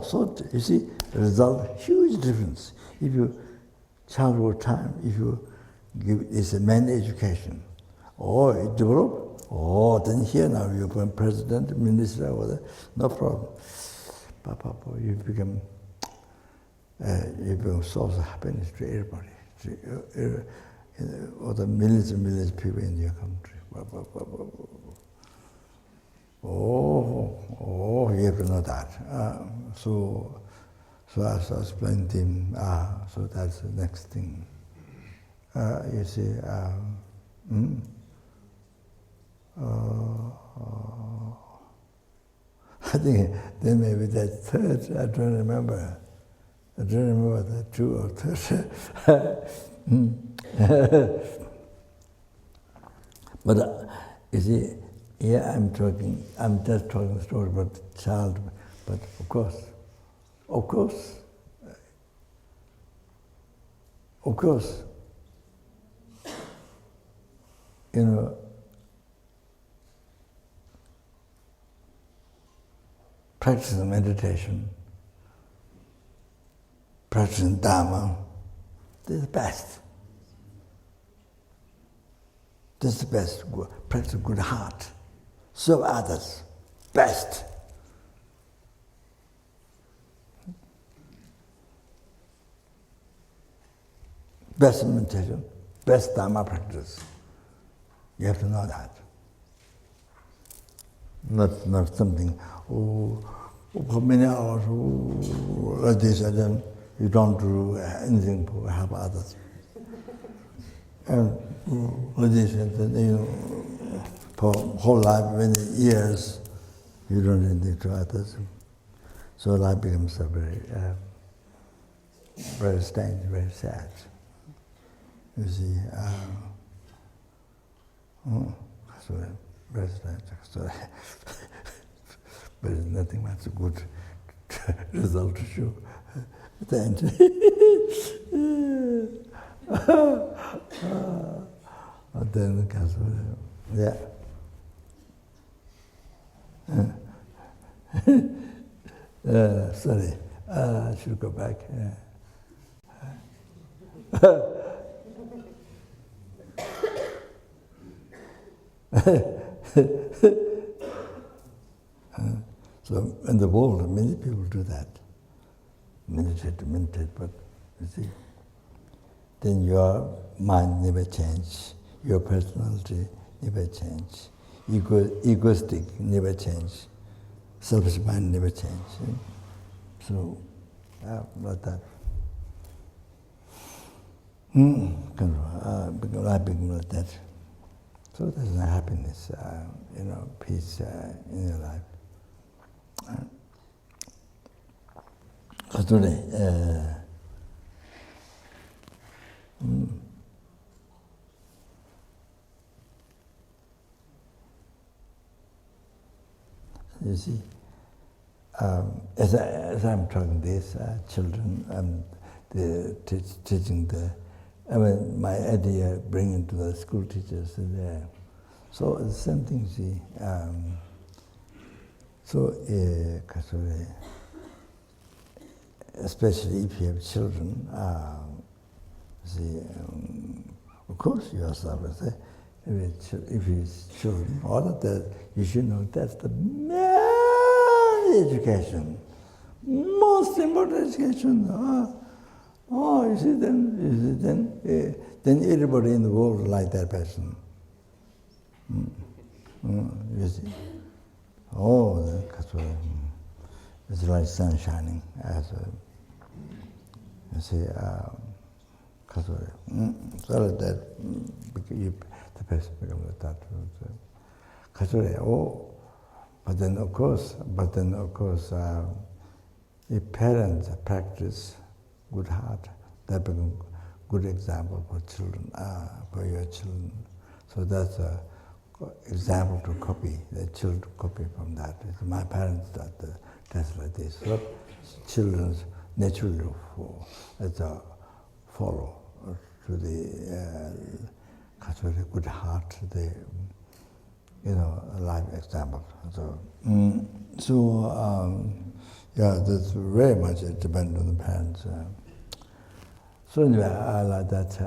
So you see, the result, huge difference. If you, childhood time, if you give, it's a man education, it develop, then here now you become president, minister, whatever, no problem. You become source of happiness to everybody, to all the millions and millions of people in your country. You have to know that. So as I explained to him, so that's the next thing. You see, I think there may be that third, I don't remember. I don't remember the two or third. But you see, here I'm just talking a story about the child, but of course, you know, practicing meditation, practicing Dharma, they're the best. That's the best. Practice good heart. Serve others. Best. Best meditation, best Dharma practice. You have to know that. Not something, for many hours, like this, and then you don't do anything to help others. And like this, and then for whole life, many years, you don't do anything to others. So life becomes very strange, very sad. You see, very strange. But there's nothing much good result to show. Then, yeah. Sorry, I should go back. So in the world, many people do that. Meditate, but you see, then your mind never change, your personality never change, egoistic never change, selfish mind never change. So, like that. Life becomes like that. So there's a happiness, peace in your life. So today, you see, as I'm talking this, children, teaching my idea bringing to the school teachers there. So the same thing, see. Especially if you have children, of course you yourself, if you have children, all of that, you should know that's the main education, most important education. You see, then everybody in the world like that person. You see. It's like sun shining as you see, so that the person becomes that. But then of course, if parents practice good heart, that becomes good example for children, for your children. So that's a example to copy. The children copy from that. My parents that's like this. So children naturally follow to the good heart, the life example. That's very much depends on the parents. So anyway, I like that.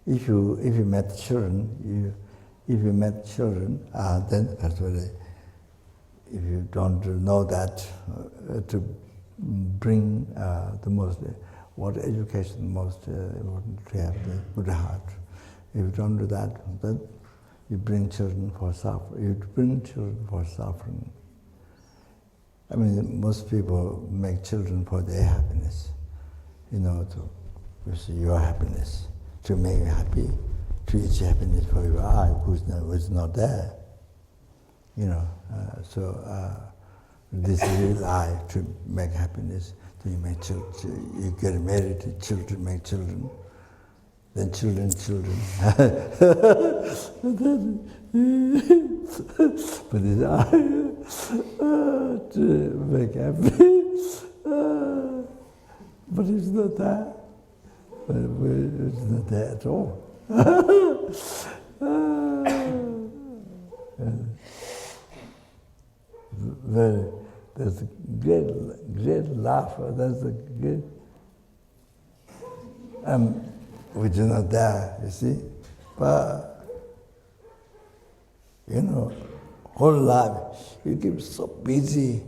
If you met children, then actually, if you don't know that, to bring the most, what education most important to have the good heart. If you don't do that, then you bring children for suffering. You bring children for suffering. I mean, most people make children for their happiness, to see your happiness, to make you happy, to achieve happiness for your eye, who's not there. This real eye to make happiness. Then you make children. You get married, children make children. Then children. But this eye to make happy. But it's not that. It's not there at all. That's There's a great laughter. There's a great, which is not there, you see. But, whole life, you keep so busy.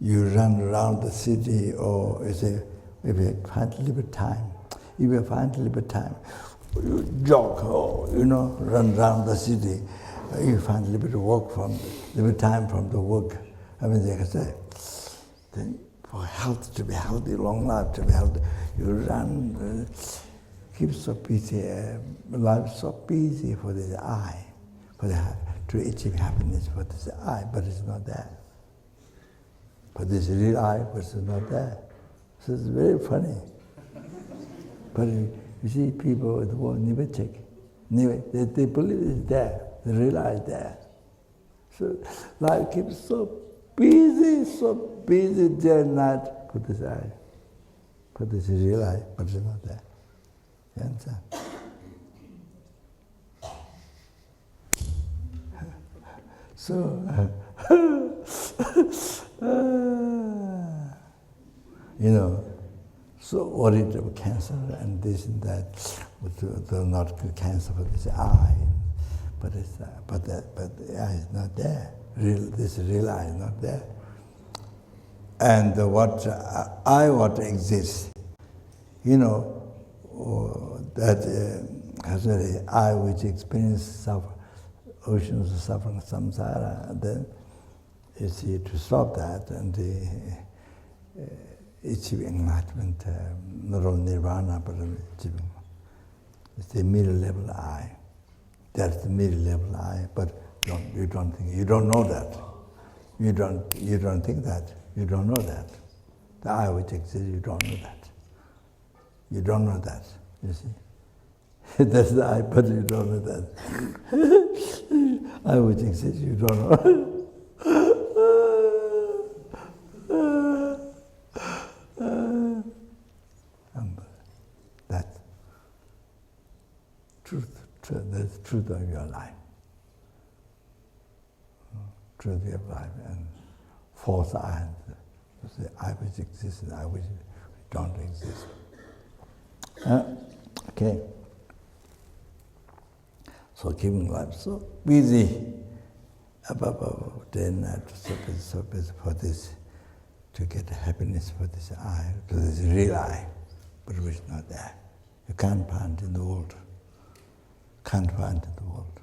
You run around the city, or you say, maybe find a little bit time. If you find a little bit time, you jog, or, run around the city. You find a little bit of work little time from the work. I mean, they can say, then for health, to be healthy, long life, to be healthy, you run, keep so busy, life so busy for this I, to achieve happiness for this I, but it's not there. For this real I, but it's not there. So it's very funny. But you see people with the word Rinpoche, they believe it's there, they realize there. So life keeps so busy day and night for this I, for this real I, but it's not there. You understand? So, so worried about cancer and this and that, but not good cancer for this eye, but the eye is not there. This real eye is not there. And what exists, that I which experiences oceans of suffering, samsara, then you see to stop that and achieve enlightenment, not only nirvana, but achieving. It's the middle level I. That's the middle level I, but you don't know that. You don't think that. You don't know that. The I which exists, you don't know that. You don't know that, you see. That's the I, but you don't know that. I which exists, you don't know. That's truth. That's the truth of your life. Truth of your life, and false I. The I which exists, and I which don't exist. Okay. So keeping life so busy, above day and night, so busy for this, to get happiness for this I, to this real I, but which is not there. You can't find in the world. Can't find in the world.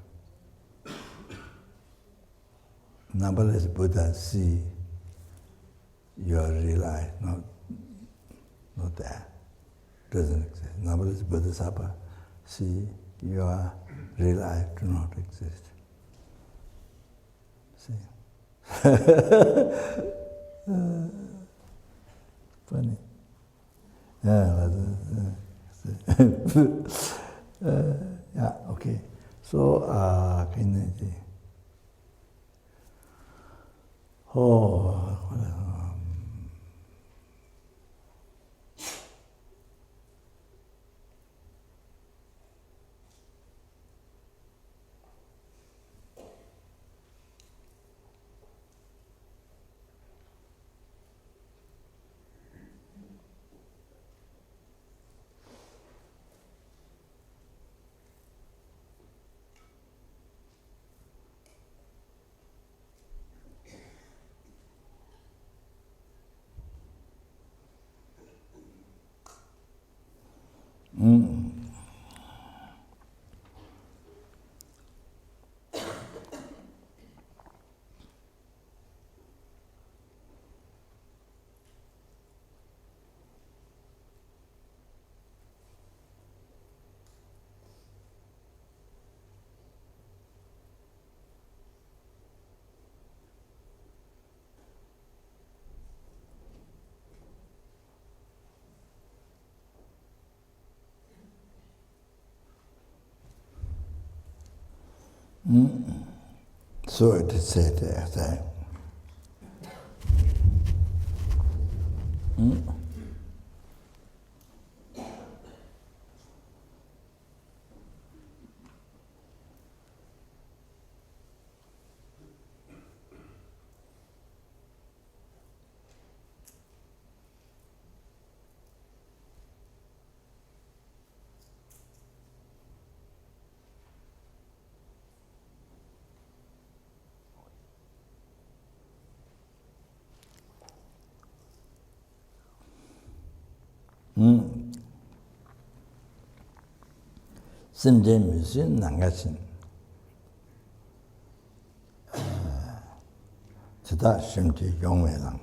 Numberless Buddhas see your real I, not there. Doesn't exist. Numberless Bodhisattva see your real I do not exist. See? Funny. Yeah, okay. So, so it is said that sentient mission nangasin. Chita shimti yongwe lang.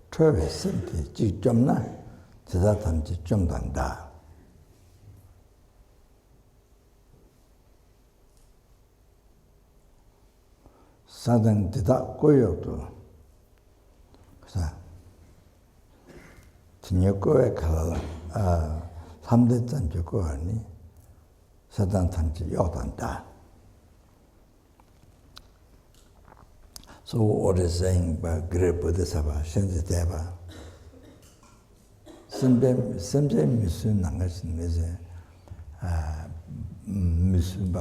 Travis simti jik jomna, chita tamchi jomdanda. Sadang dida koyoto. 그래서 진여고에 가라 삼대전 주고 하니 사단 단지 요단다. So what is saying about great Bodhisattva, Shantideva? Simple mission nangasin is mission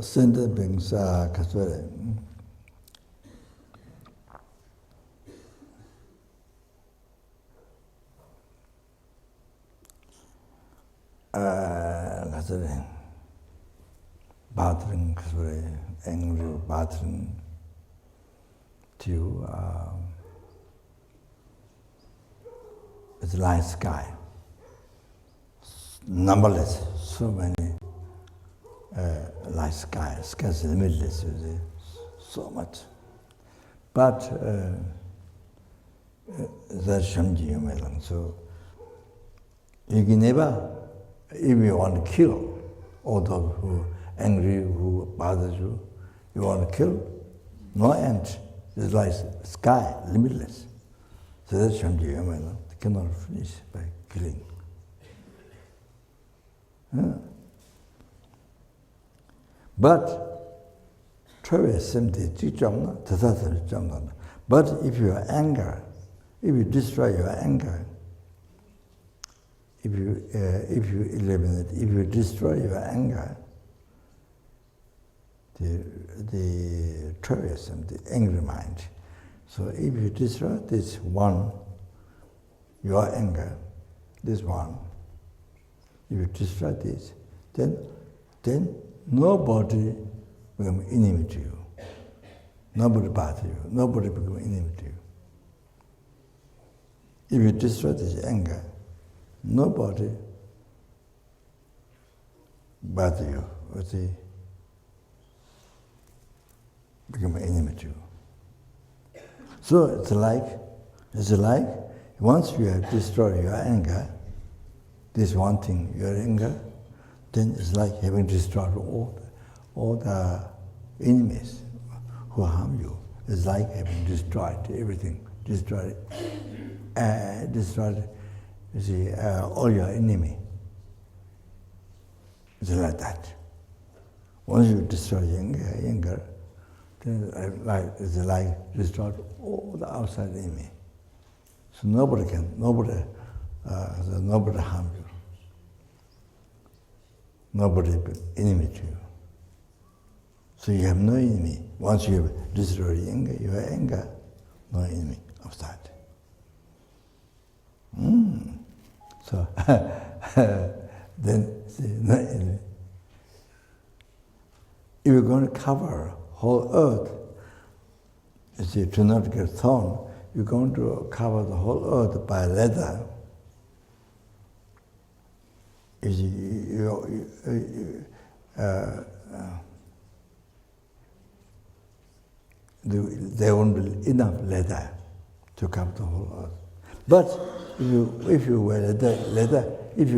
sentient beings kasore. kasore. Bathroom kasore, angry bathroom to it's light sky. Numberless, so many light sky, skies limitless, so much. But that's Shamji Yumelang. So you can never, if you want to kill all those who angry, who bothers you, you want to kill, no end. It's like sky, limitless. So that's Shamji Yumelang. They cannot finish by killing. But Travis simply but if you are anger, if you destroy your anger, if you eliminate, if you destroy your anger, the Travis, the angry mind. So if you destroy this one, your anger, this one, if you destroy this, then nobody become enemy to you. Nobody bother you. Nobody become enemy to you. If you destroy this anger, nobody bother you or they become enemy to you. So it's like once you have destroyed your anger, this one thing, your anger, then it's like having destroyed all the enemies who harm you. It's like having destroyed everything, destroyed, you see, all your enemy. It's like that. Once you destroy anger, then it's like destroyed all the outside enemy. So nobody harm you. Nobody enemy to you. So you have no enemy. Once you have destroyed your anger, no enemy outside. So then see, no enemy. If you're going to cover whole earth, you see, to not get thorn, you're going to cover the whole earth by leather. You see, there won't be enough leather to cover the whole earth. But if you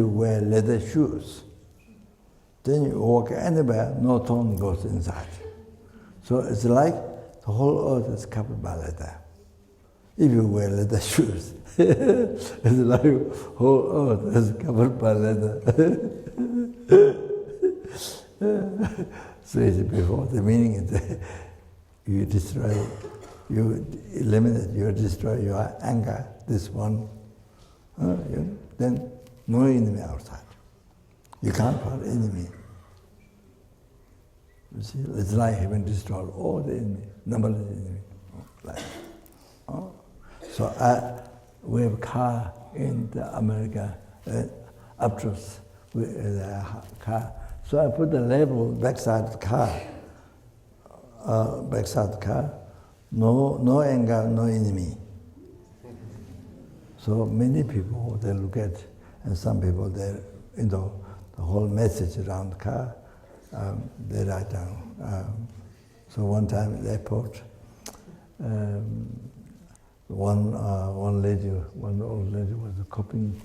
wear leather shoes, then you walk anywhere, no thorn goes inside. So it's like the whole earth is covered by leather. If you wear leather shoes, it's like the whole earth is covered by leather. So it's before, the meaning is that you destroy, you eliminate, you destroy your anger, this one, then no enemy outside. You can't find enemy. You see, it's like having destroyed all the enemy, numberless enemy. Like, so we have a car in America, Aptros, car. So I put the label backside of the car. Backside of the car. No anger, no enemy. So many people, they look at, and some people, they, the whole message around the car, they write down. So one time at the airport, one old lady was copying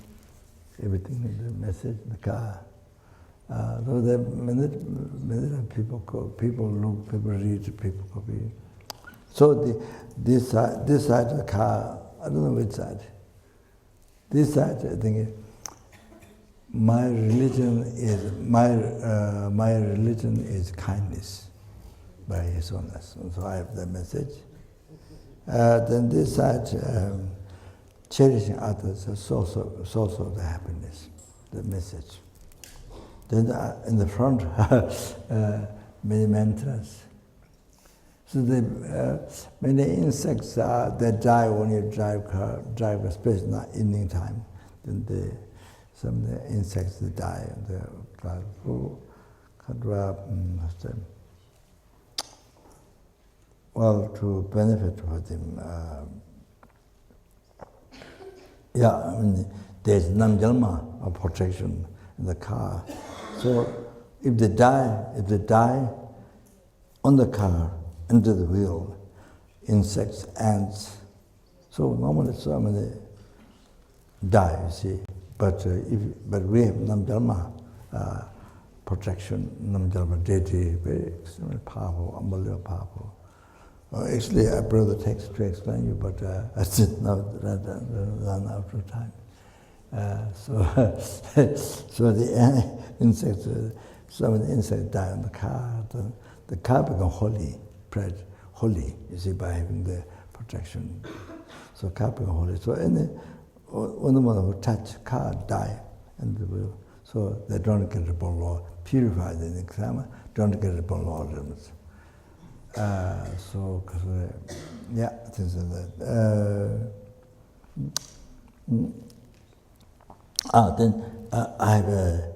everything in the message in the car. So there many people look, people read, people copy. So this side of the car, I don't know which side. This side, I think, my religion is kindness by His Holiness. So I have the message. Then this side, cherishing others is source of the happiness, the message. Then in the front, many mantras. So many insects that die when you drive car, especially not evening time. Then some of the insects that die on the drive. Well, to benefit for them. I mean, there's namjalma of protection in the car. So if they die on the car, under the wheel, insects, ants. So normally so many die, you see. But we have namjalma protection, namjalma deity, very extremely powerful, unbelievable powerful. Actually, a brother takes to explain you, but I did not run out of time. So the insects, some of the insects die on the car. The car becomes holy, you see, by having the protection. So car becomes holy. So anyone who touch car die, and so they don't get the born law purified in the karma, don't get the born law limits. So, things like that. Then I have a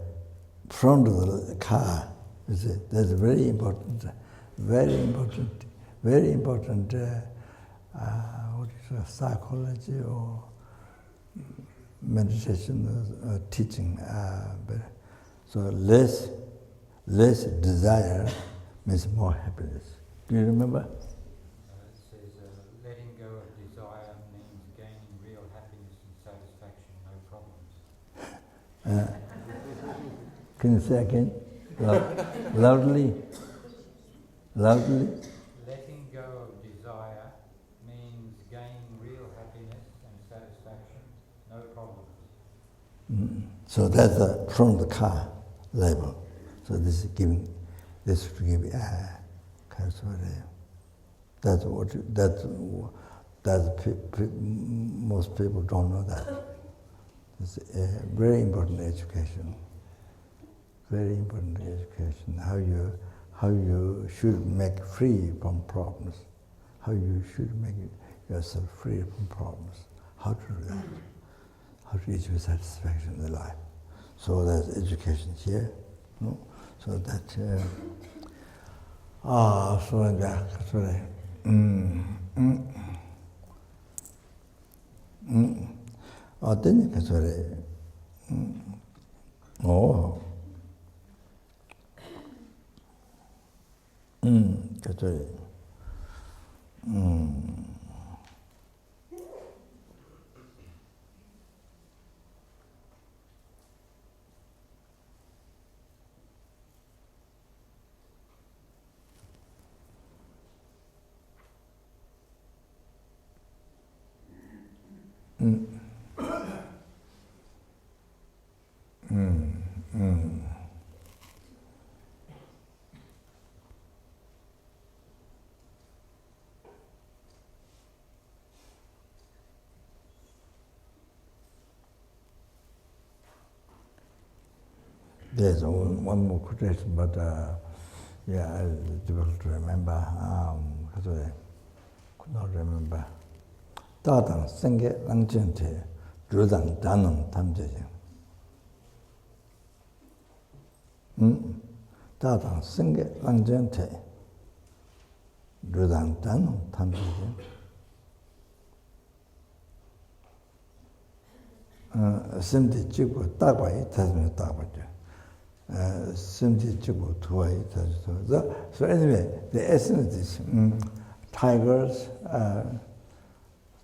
front of the car. That's very important psychology or meditation teaching. So less desire means more happiness. Do you remember? It says letting go of desire means gaining real happiness and satisfaction, no problems. Can you say again? Loudly? Letting go of desire means gaining real happiness and satisfaction, no problems. So that's from the car label. So this is giving, this to give that's most people don't know that. It's a very important education. Very important education. How you should make free from problems. How you should make yourself free from problems. How to do that. How to reach with satisfaction in life. So there's education here. No? So that so that sorry. Then sorry. Sorry. There's one more quotation, but it's difficult to remember. I could not remember. Tādāng sāngye rāngchēn te rūdāng dānāng tam jēyāng. 다당 생계 랑전태 루단단 탐지게 심지 찍고 따과이 다스면 따과죠. 심지 찍고 두와이 다스서. So anyway, the essence is tigers,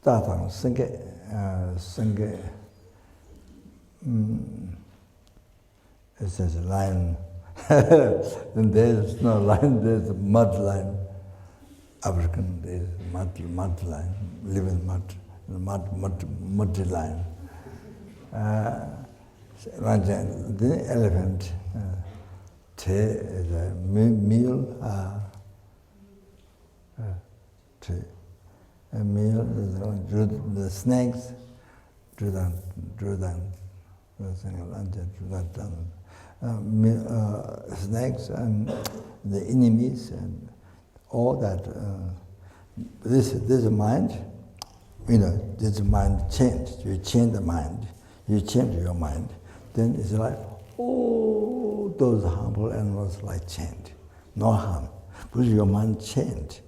다당 생계 it says lion. Then there's no lion, there's a mud lion. African, there's mud lion, living muddy lion. The elephant, is a meal, a meal, the snakes, snakes and the enemies and all that. This mind, this mind changed. You change the mind, you change your mind. Then it's like, oh, those harmful animals like change, no harm, because your mind changed.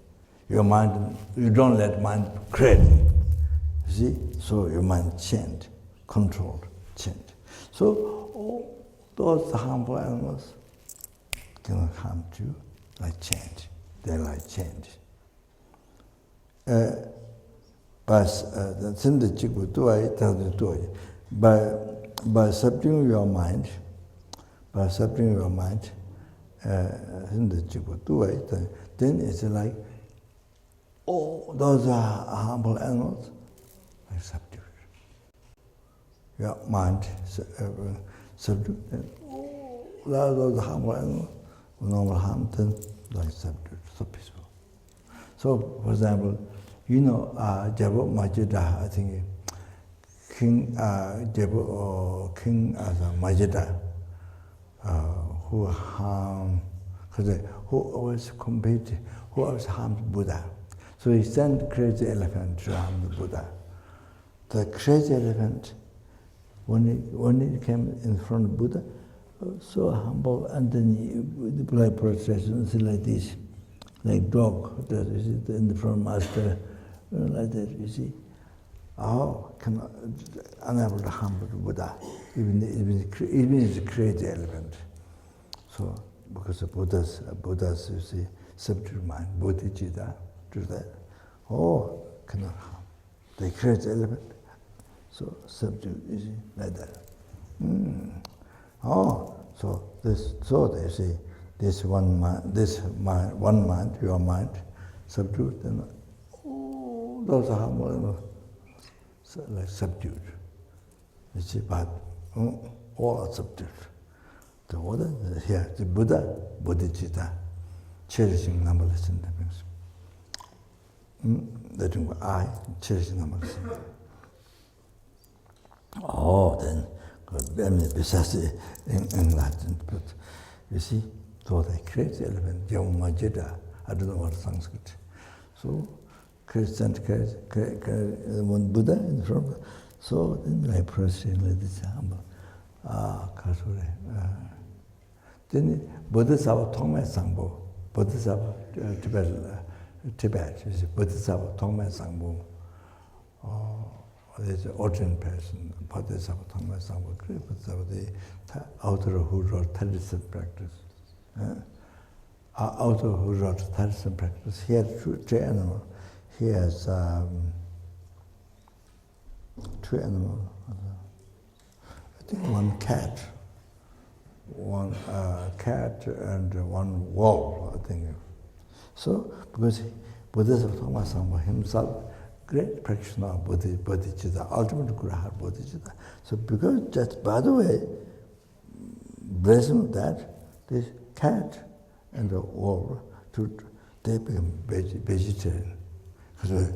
Your mind, you don't let mind crazy. You see, so your mind changed, controlled, changed. So all those harmful animals cannot harm you like change. They like change. By subduing your mind, then it's like, oh, those are harmful animals, like subdued. Your mind subdued, and oh, those harmful animals, normal harm, then like subdued, so peaceful. So, for example, Jabu Majida, I think King Jabu or King as a Majida, who harmed, who always competed, who always harmed Buddha. So he sent crazy elephant to harm the Buddha. The crazy elephant, when it came in front of Buddha, so humble, and then he play prostrations like this, like dog, that is in the front master, like that, you see. Oh, unable to harm the Buddha, even if it's a crazy elephant. So, because of Buddha's, you see, subdued mind, bodhicitta, do that. Oh, cannot harm. The crazy elephant, so subdued, you see, like that. Oh, so they say, this one mind, your mind, subdued, then oh, those are harmful, so like subdued. You see, but all are subdued. The order here, the Buddha, bodhicitta, cherishing numberless things. Letting I cherishing numberless things. Oh, then. Besides in Latin, but you see, so they create the element, Yamajida, I don't know what Sanskrit. So, Christian, one Buddha in front, so then I proceed like this, then Bodhisattva Tongme Sangbo, Bodhisattva Tibet, you see, Bodhisattva Tongme Sangbo. There's an ordinary person, Bodhisattva Tongme Sangbo, the author who wrote 37 practice. Author who wrote 37 practice, he had two animals. He has two animals. I think one cat and one wolf, I think. So, because Bodhisattva Tongme Sangbo himself, great practitioner of bodhicitta, ultimate Guru bodhicitta. So because just by the way, blessing that, this cat and the wolf, they become vegetarian. Because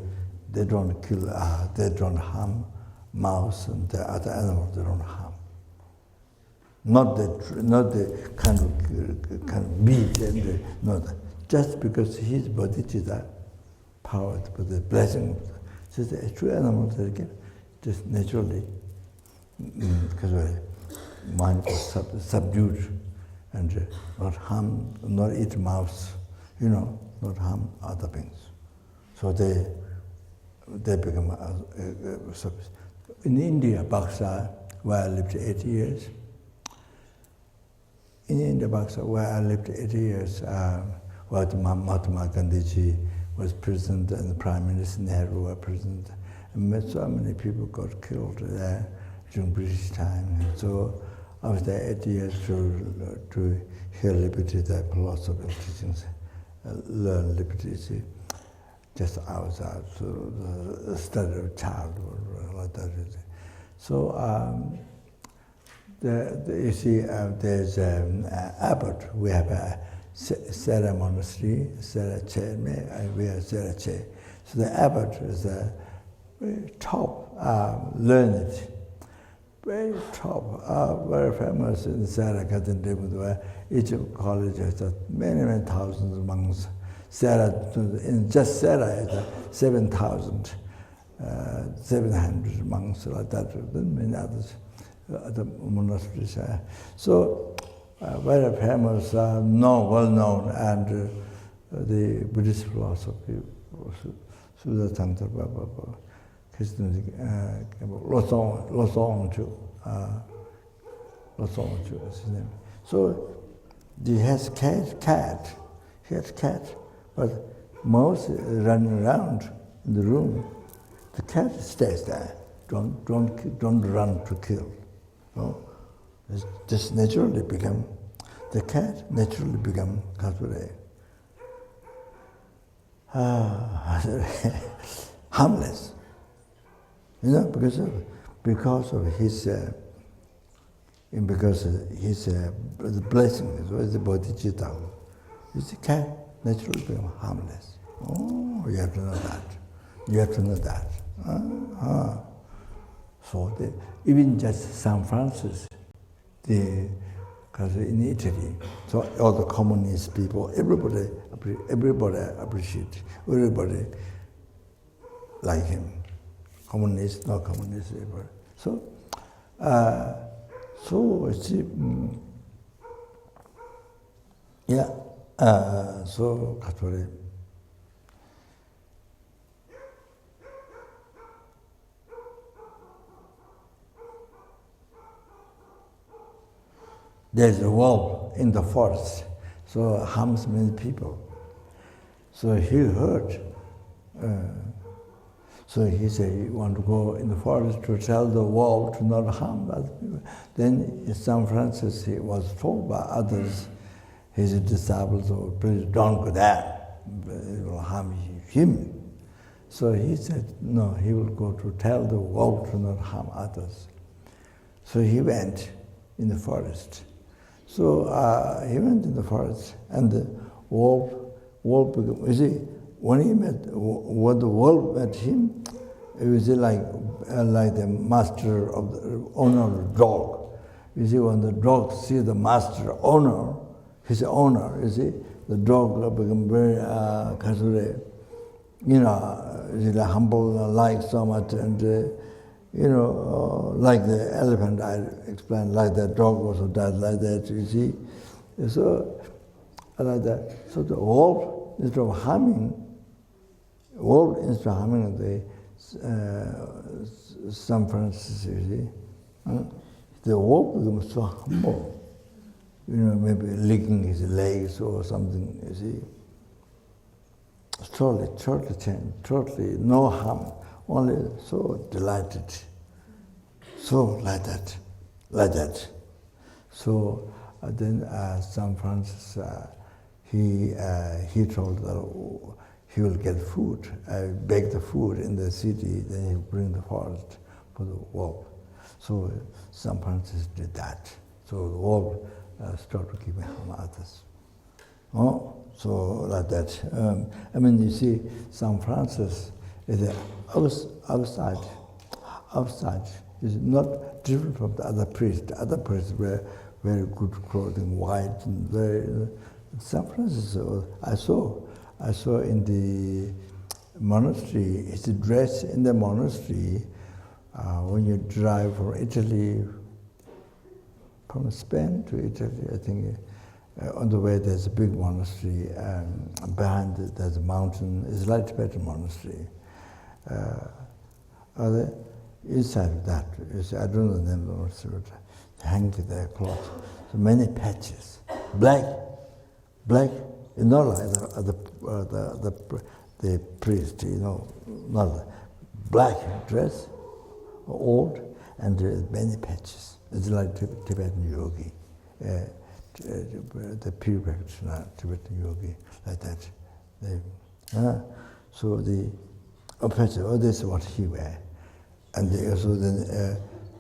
they don't kill, they don't harm mouse and the other animals, they don't harm. Not the kind of meat, not just because he's bodhicitta, powered by the blessing. So the true animals that get just naturally, because mind was subdued, and not harm, not eat mouse, not harm other beings. So they become in India, Baksa, where I lived 8 years. In India, Baksa, where I lived 8 years, where Mahatma Gandhi was president and the Prime Minister Nehru were president. And so many people got killed there during British time. And so I was there 8 years to hear liberty, the philosophical teachings, learn liberty. See, just outside, so the study of childhood, like that. So you see, there's abbot. We have a LZR Monastery, LZR Che, we are LZR Che. So the abbot is a very top, learned, very top, very famous in LZR Kopan, where each college has many thousands of monks. In just LZR is 7,000, 700 monks like that, and many others, other monasteries. So very famous, well known, and the Buddhist philosophy, Sudha Tantra, Christian, Losong Chu is his name. So he has cat, but mouse running around in the room. The cat stays there. Don't run to kill. No? It's just naturally become, the cat naturally become Kasure. Harmless. Because of his the blessing, the bodhicitta. The cat naturally become harmless. Oh, you have to know that. You have to know that. So even just San Francisco, because in Italy, so all the communist people, everybody appreciate, everybody like him. Communist, not communist, everybody. So so Kathori. There's a wolf in the forest, so harms many people. So he heard. So he said he want to go in the forest to tell the wolf to not harm other people. Then in San Francisco, he was told by others, his disciples, oh, please don't go there, it will harm him. So he said, no, he will go to tell the wolf to not harm others. So he went in the forest. So he went in the forest, and the wolf became, you see, when the wolf met him, it was like the master of the owner of the dog. You see, when the dog sees the master owner, his owner, you see, the dog become very humble, like so much, and like the elephant, I explained, like that dog also does like that, you see. So, like that. So the wolf, instead of harming the San Francisco, you see, the wolf becomes so humble, maybe licking his legs or something, you see. Totally changed, totally no harm, only so delighted, so like that. So then San Francisco, he told that he will get food, bake the food in the city, then he'll bring the forest for the wolf. So San Francisco did that. So the wolf started giving harm others. So like that. You see, San Francisco is outside. Is not different from the other priests. The other priests wear very good clothing, white, and very. San Francisco, I saw in the monastery, his dress in the monastery, when you drive from Italy, from Spain to Italy, I think, On the way there's a big monastery, behind it there's a mountain. It's like Tibetan monastery. Inside of that, I don't know the name of the monastery, but hanged their cloth. So many patches, black, you know, like the priest, you know, not black dress, old, and many patches. It's like Tibetan yogi, the pure practitioner, Tibetan yogi, like that. So the patches, this is what he wear. And also then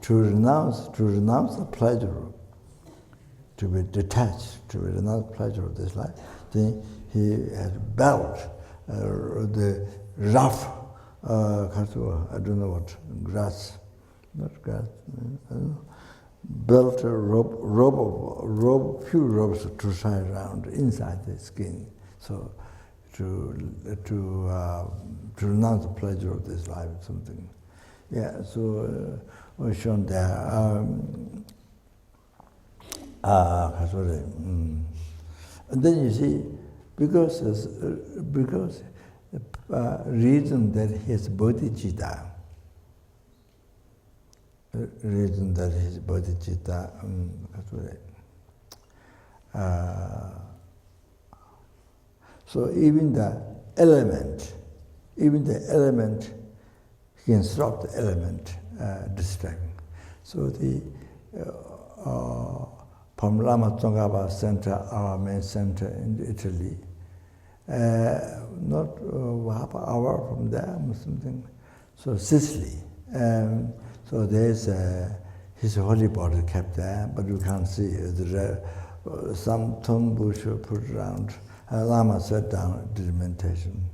to renounce the pleasure, to be detached, to renounce the pleasure of this life, then he had belt, the rough, I don't know what, grass, not grass, belt, robe, few robes to tie around inside the skin. So to renounce the pleasure of this life, something. Yeah, so was shown there. And then you see, because reason that he is bodhicitta, so even the element, he can stop the element distracting. So the from Lama Tsongkhapa Center, our main center in Italy, not half an hour from there or something. So Sicily. So there's his holy body kept there, but you can't see it. Some thorn bush were put around. Lama sat down, did meditation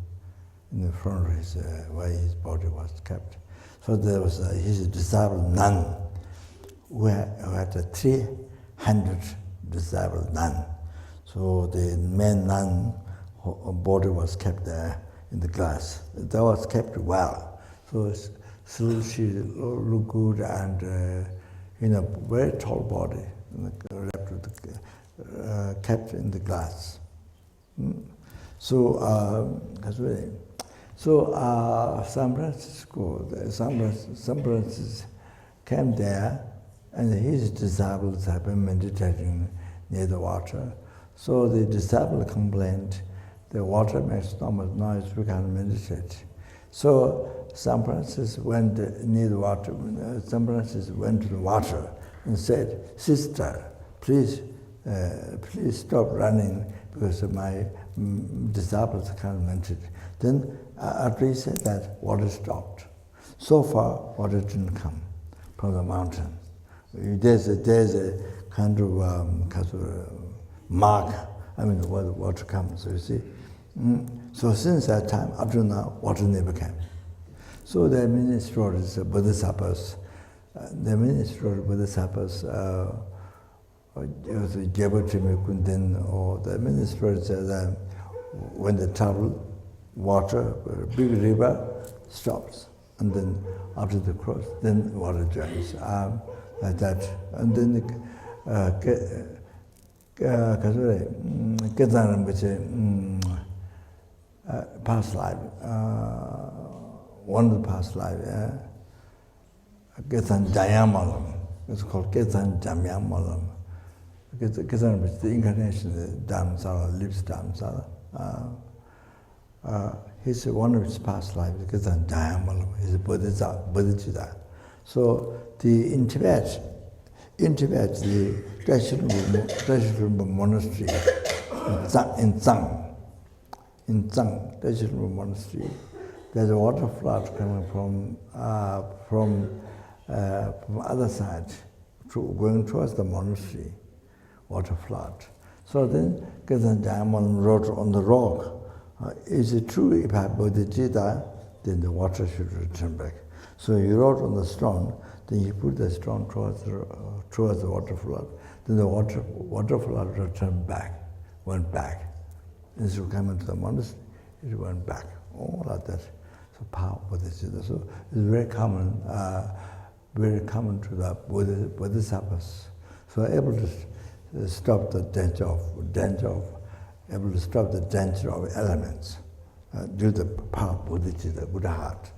in the front of his, where his body was kept. So there was his disciple nun, who had 300 disciple nun. So the main nun body was kept there in the glass. That was kept well. So still she looked good and in a very tall body, kept in the glass. So San Francisco, San Francisco came there, and his disciples have been meditating near the water. So the disciple complained, the water makes so much noise, we can't meditate. So San Francisco went near the water. San Francisco went to the water and said, "Sister, please stop running because my disciples can't meditate." Then after he said that, water stopped. So far, water didn't come from the mountain. There's a kind of mark. I mean, the water comes. You see. So since that time, up to now, water never came. So the administrators, bodhisattvas, Jebotime Kunden, or the administrators said that when they travel, water, a big river, stops, and then after the cross, then water joins, like that. And then past life, one of the past life, Ketan Jayamalam, it's called Ketan Jayamalam. Ketan is the incarnation of the Dharmasala, lives Dharmasala. He's one of his past lives, Ketan Jayamalam, he's a Bodhicitta. So in Tibet, the Rinpoche monastery, in Zhang, Rinpoche monastery, there's a water flood coming from other side, going towards the monastery, water flood. So then Ketan Jayamalam wrote on the rock, is it true if I have bodhicitta, then the water should return back. So he wrote on the stone, then he put the stone towards the water flood. Then the water flood returned back, went back. Instead of coming to the monastery, it went back, all like that. So power bodhicitta. So it's very common to the bodhisattvas. So able to stop the danger of able to stop the danger of elements due to the power of bodhicitta, Buddha heart.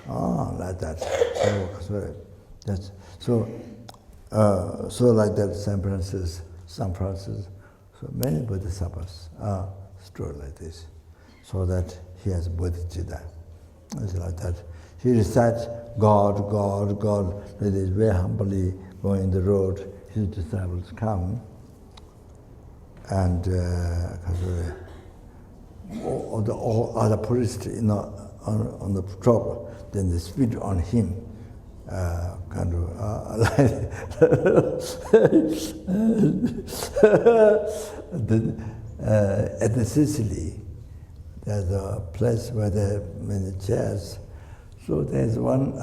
Like that. So like that, San Francisco. So many bodhisattvas are stored like this, so that he has bodhicitta. It's like that. He recites God, God, God. He is very humbly going the road. His disciples come, and all other priests, on the top, then they spit on him. At the Sicily, there's a place where there are many chairs. So there's one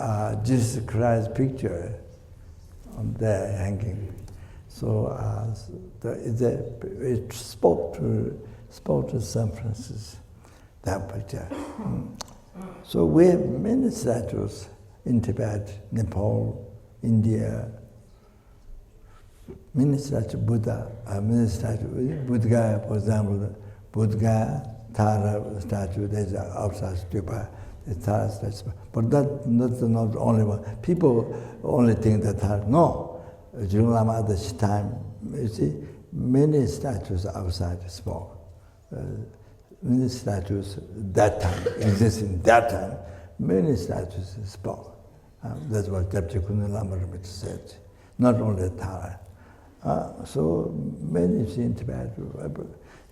Jesus Christ picture on there hanging. So it spoke to San Francisco, that picture. So we have many statues in Tibet, Nepal, India, many statues of Buddha, many statues. Buddha, for example, Buddha, Tara statue, there's an outside stupa, the Tara statue. But that's not the only one. People only think that Tara. No, during Lama's time, you see, many statues outside spoke. Many statues that time, existing that time, many statues spoke. That's what Japchikuna Lama said. Not only Tara. So many see in Tibet.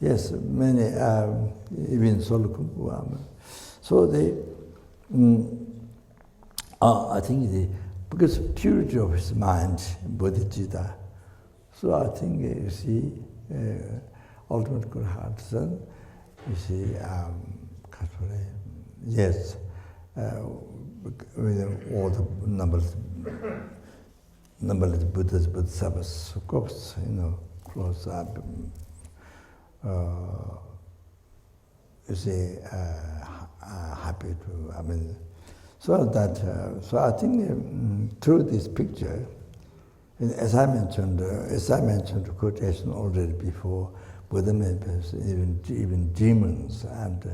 Yes, many, even Solukumpu. So they, I think because purity of his mind, bodhicitta. So I think you see, ultimate good heart, son. You see, yes, with all the numberless Buddhas, Bodhisattvas, of course, close up. You see, happy to, so I think through this picture, as I mentioned the quotation already before, Buddha members, even demons and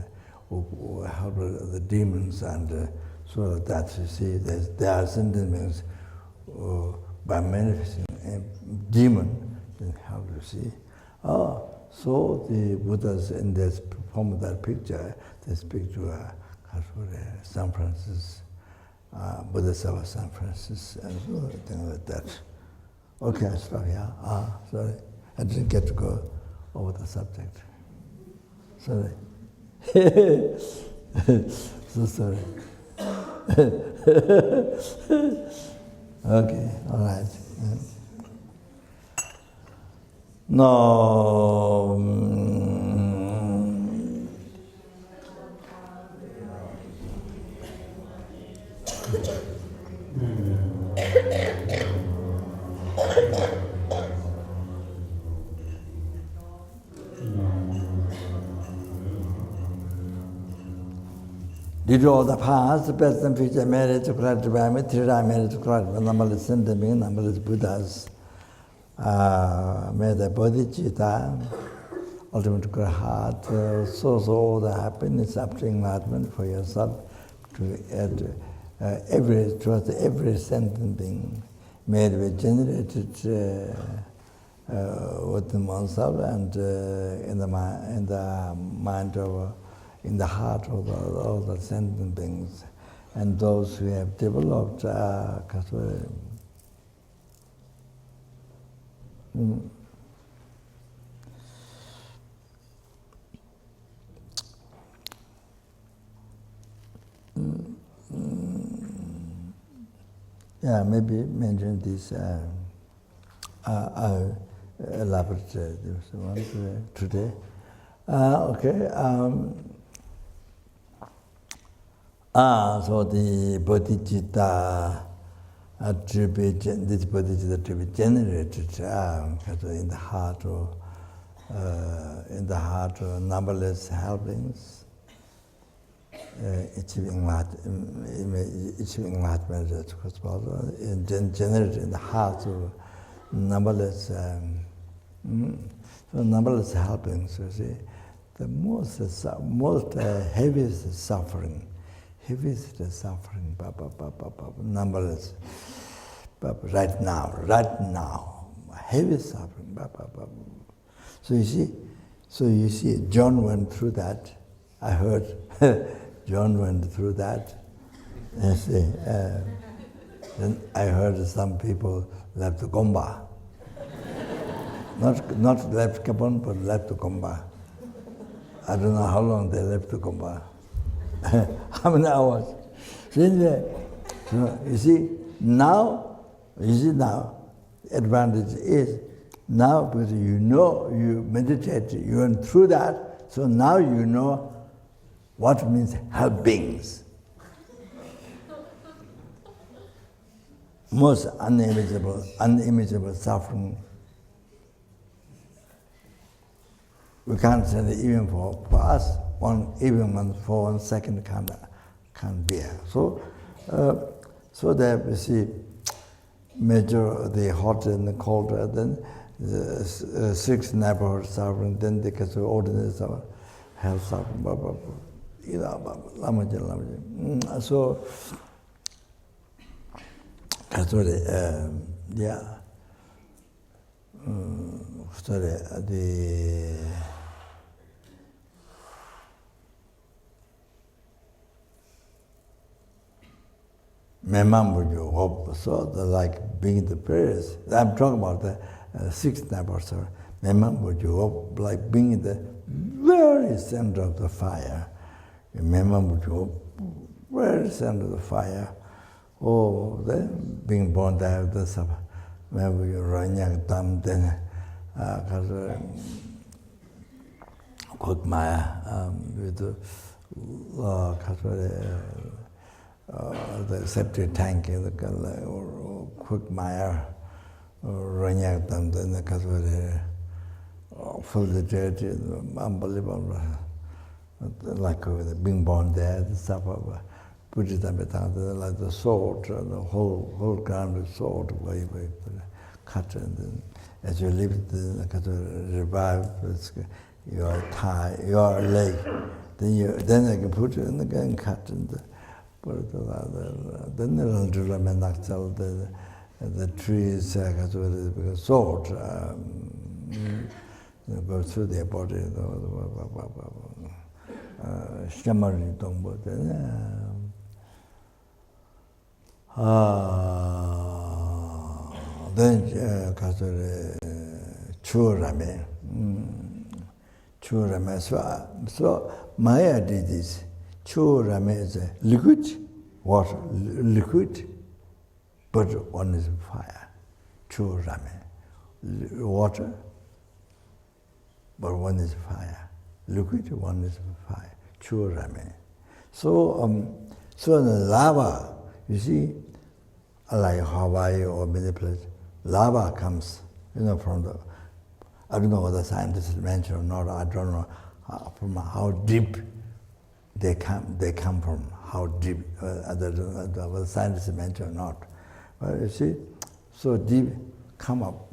help the demons and so that you see there are sentient beings by manifesting a demon, then how do you see? So the Buddhas in this form of that picture, they speak to San Francisco, Bodhisattva San Francisco, and so things like that. Okay, I stop here. Sorry, I didn't get to go over the subject. Sorry. So sorry. Okay, all right. No. Due to all the past, the present and future merit to correct environment, three-time merit to correct numberless sentient beings, numberless Buddhas, may the bodhicitta, ultimate good heart, source all the happiness up to enlightenment for yourself, to add every sentient being may be generated within oneself and in the mind of in the heart of all the sentient beings, and those who have developed yeah, maybe mention this. I'll elaborate this one today. Okay. So the bodhicitta this bodhicitta to be generated in the heart of numberless helpings, achieving enlightenment as possible, and generated in the heart of numberless So numberless helpings, you see. The most heaviest suffering, numberless. Right now, heavy suffering. So you see, John went through that. I heard John went through that. You see, then I heard some people left Gomba. Not left Kopan, but left Gomba. I don't know how long they left Gomba. How many hours? So you see, now, advantage is, now because you know, you meditate, you went through that, so now you know what means helpings. Most unimaginable suffering. We can't say that even for us, for 1 second can't bear. So that we see measure the hot and the cold, then the 6 neighborhood suffering, then the ordinary suffering, health suffering, blah, blah, blah. So, so like being the prayers. I'm talking about the 6th neighborhood. Like being in the very center of the fire. Very center of the fire. Oh, then being born there, the sub. Maybe you run young time, then cook my with the septic tank, or quick mire, or run out them, then the full the church, unbelievable. Like being born there, the stuff of Buddhism, like the sword, the whole ground of sword, where you cut, and then as you live, the revive your thigh, your leg, then I can put it in the gun, cut, and then the trees, because sword go through their body. Shammering Tongbo. Then Churame. So Maya did this. Churame is a liquid, water, liquid, but one is fire. Churame. Water, but one is fire. Liquid, one is fire. Churame. So the lava, you see, like Hawaii or many places, lava comes, from the, I don't know whether scientists mention or not, I don't know from how deep they come from, how deep, whether scientists mention or not. But you see, so deep, come up,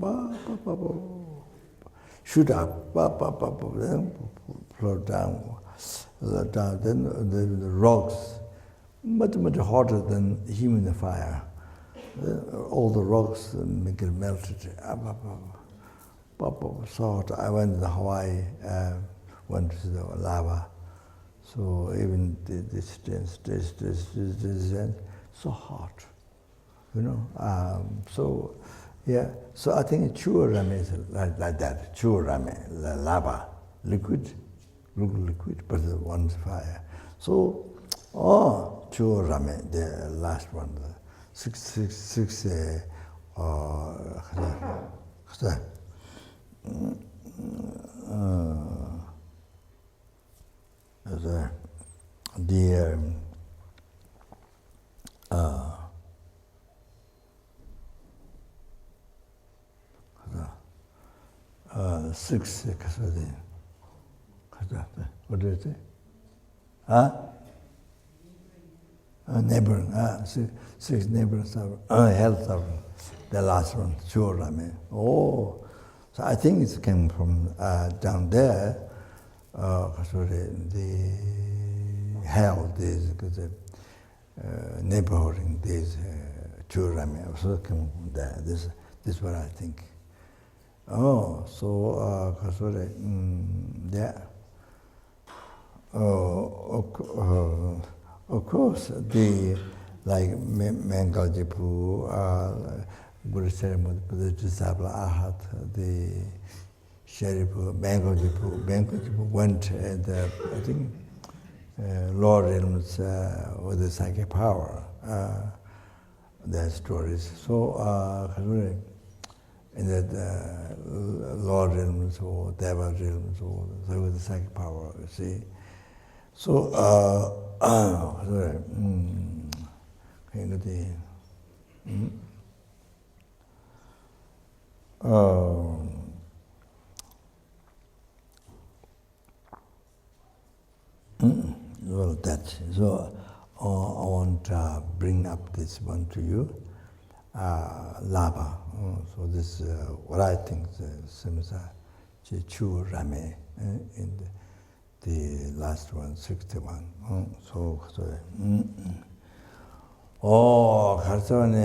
shoot up, then float down, then the rocks, much hotter than human fire. All the rocks make it melted. So hot. I went to Hawaii, went to the lava. So even the distance, so hot, So yeah, so I think churame is like that. Churame, lava, liquid, but the one's fire. So, churame, the last one, the six. Six, what did it say? Neighboring, six neighboring suffering, health suffering, the last one, churame. So So I think it's came from down there, the hell, the neighborhood, this Churami, also came from there. This is what I think. Oh, so yeah. Of course, the like Mangaljipu, Guru Ceremony, the disciple Ahat, the Sheriff Mangaljipu went and I think Lord realms with the psychic power. Their stories. So in that Lord realms or Deva realms or with the psychic power, you see. So well, that. So I want to bring up this one to you, lava. So this what I think seems Chu Rame in the last one, 61. So oh, Karsone.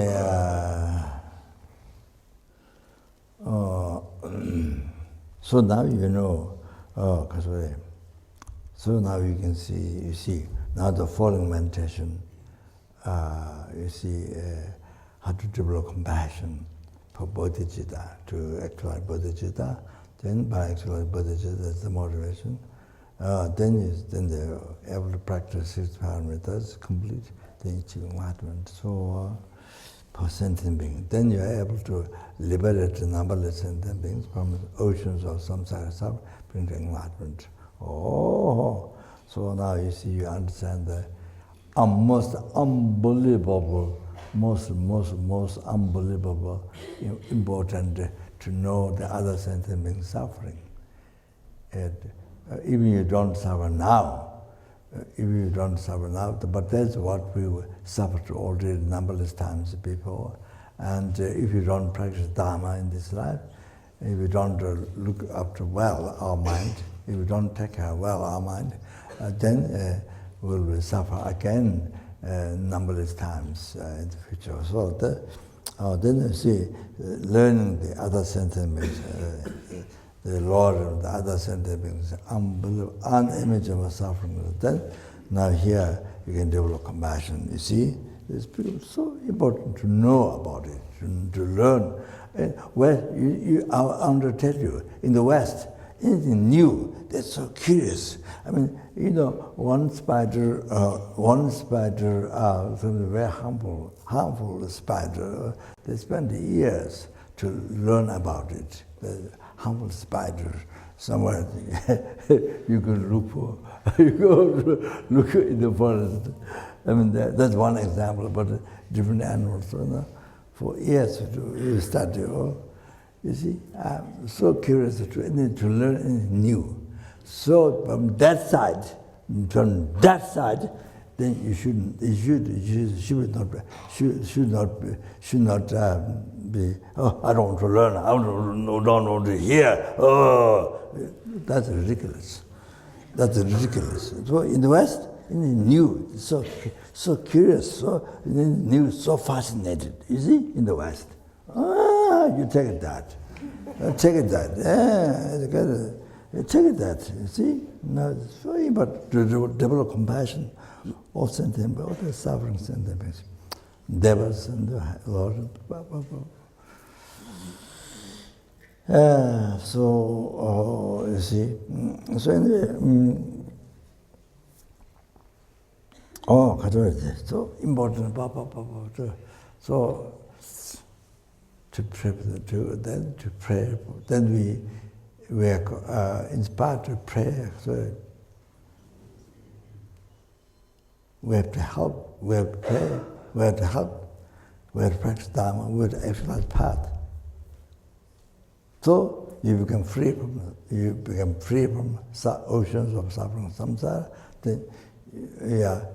So now you know. So now you can see. You see now the following meditation. You see how to develop compassion for bodhicitta, to actualize bodhicitta. Then by actualizing bodhicitta, that's the motivation. Then they're able to practice 6 parameters, complete, then achieve enlightenment. So for sentient beings, then you are able to liberate the numberless sentient beings from oceans of samsara suffering, bring to enlightenment. Oh, so now you see, you understand the most unbelievable, most unbelievable, important to know the other sentient beings suffering. And even you don't suffer now, but that's what we suffered already numberless times before. And if you don't practice Dharma in this life, if you don't look after well our mind, if we don't take care well our mind, then we will suffer again numberless times in the future. So then you see, learning the other sentient beings, the Lord of the other sentient beings, unbelievable, unimaginable suffering. Then now here you can develop compassion. You see, it's so important to know about it, to learn. I want to tell you, in the West, anything new, they're so curious. I mean, you know, one spider, some very harmful spider, they spend years to learn about it. The harmful spider, somewhere you can look for. You go look in the forest. I mean, that's one example, but different animals. For years you study. You see, I'm so curious to learn anything new. So from that side, then you should not be. Oh, I don't want to learn. I don't want to hear. Oh, that's ridiculous. That's ridiculous. So in the West, new, so curious, so new, so fascinated. You see, in the West. You take that. Take it that. Take it that. You see? No, it's very important to develop compassion of sentient beings, of the suffering sentient beings. Devas and the Lord. You see. So anyway, so important. So to pray, then we are inspired to pray. So we have to help, we have to pray, we have to help, we have to practice Dharma, we have to exercise path. So you become free from oceans of suffering, samsara. Then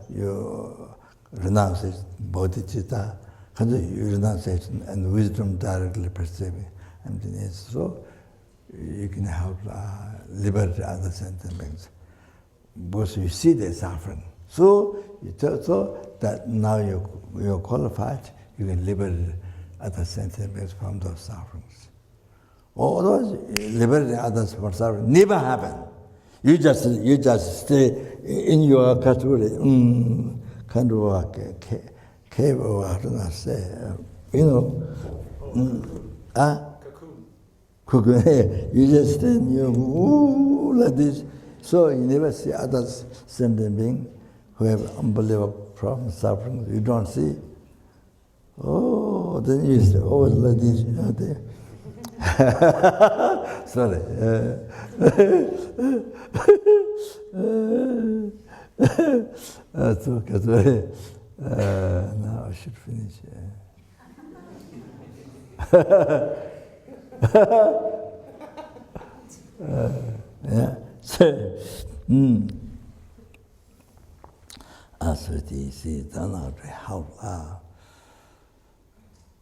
you renounce bodhicitta, renunciation and wisdom directly perceiving emptiness. So you can help liberate other sentient beings. Because you see their suffering. So you so that now you're qualified, you can liberate other sentient beings from those sufferings. Or otherwise, liberating others from suffering never happen. You just stay in your category, kind of cave or how to say, cocoon. You just stay in your like this. So you never see others sentient beings who have unbelievable problems, suffering. You don't see. Oh, then you say, oh, like this, there. Sorry. That's okay. Sorry. Now I should finish. Yeah. So you see, turn out to help.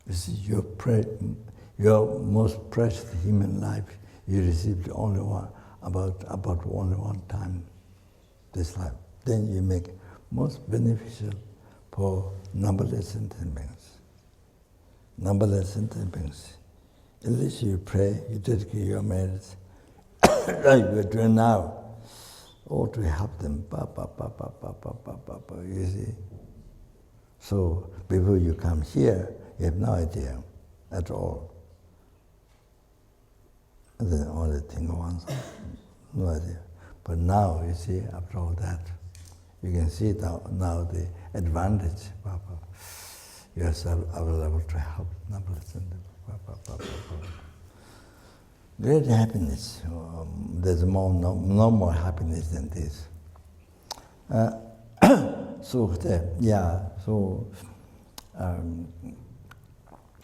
This is your most precious human life. You received only one, about only one time this life. Then you make most beneficial for numberless sentient beings. Numberless sentient beings. At least you pray, you dedicate your merits, like we're doing now, or to help them. You see. So before you come here, you have no idea at all. The only thing once, no idea. But now, you see, after all that, you can see now the advantage. You are available to help numberless. Great happiness. There's no more happiness than this.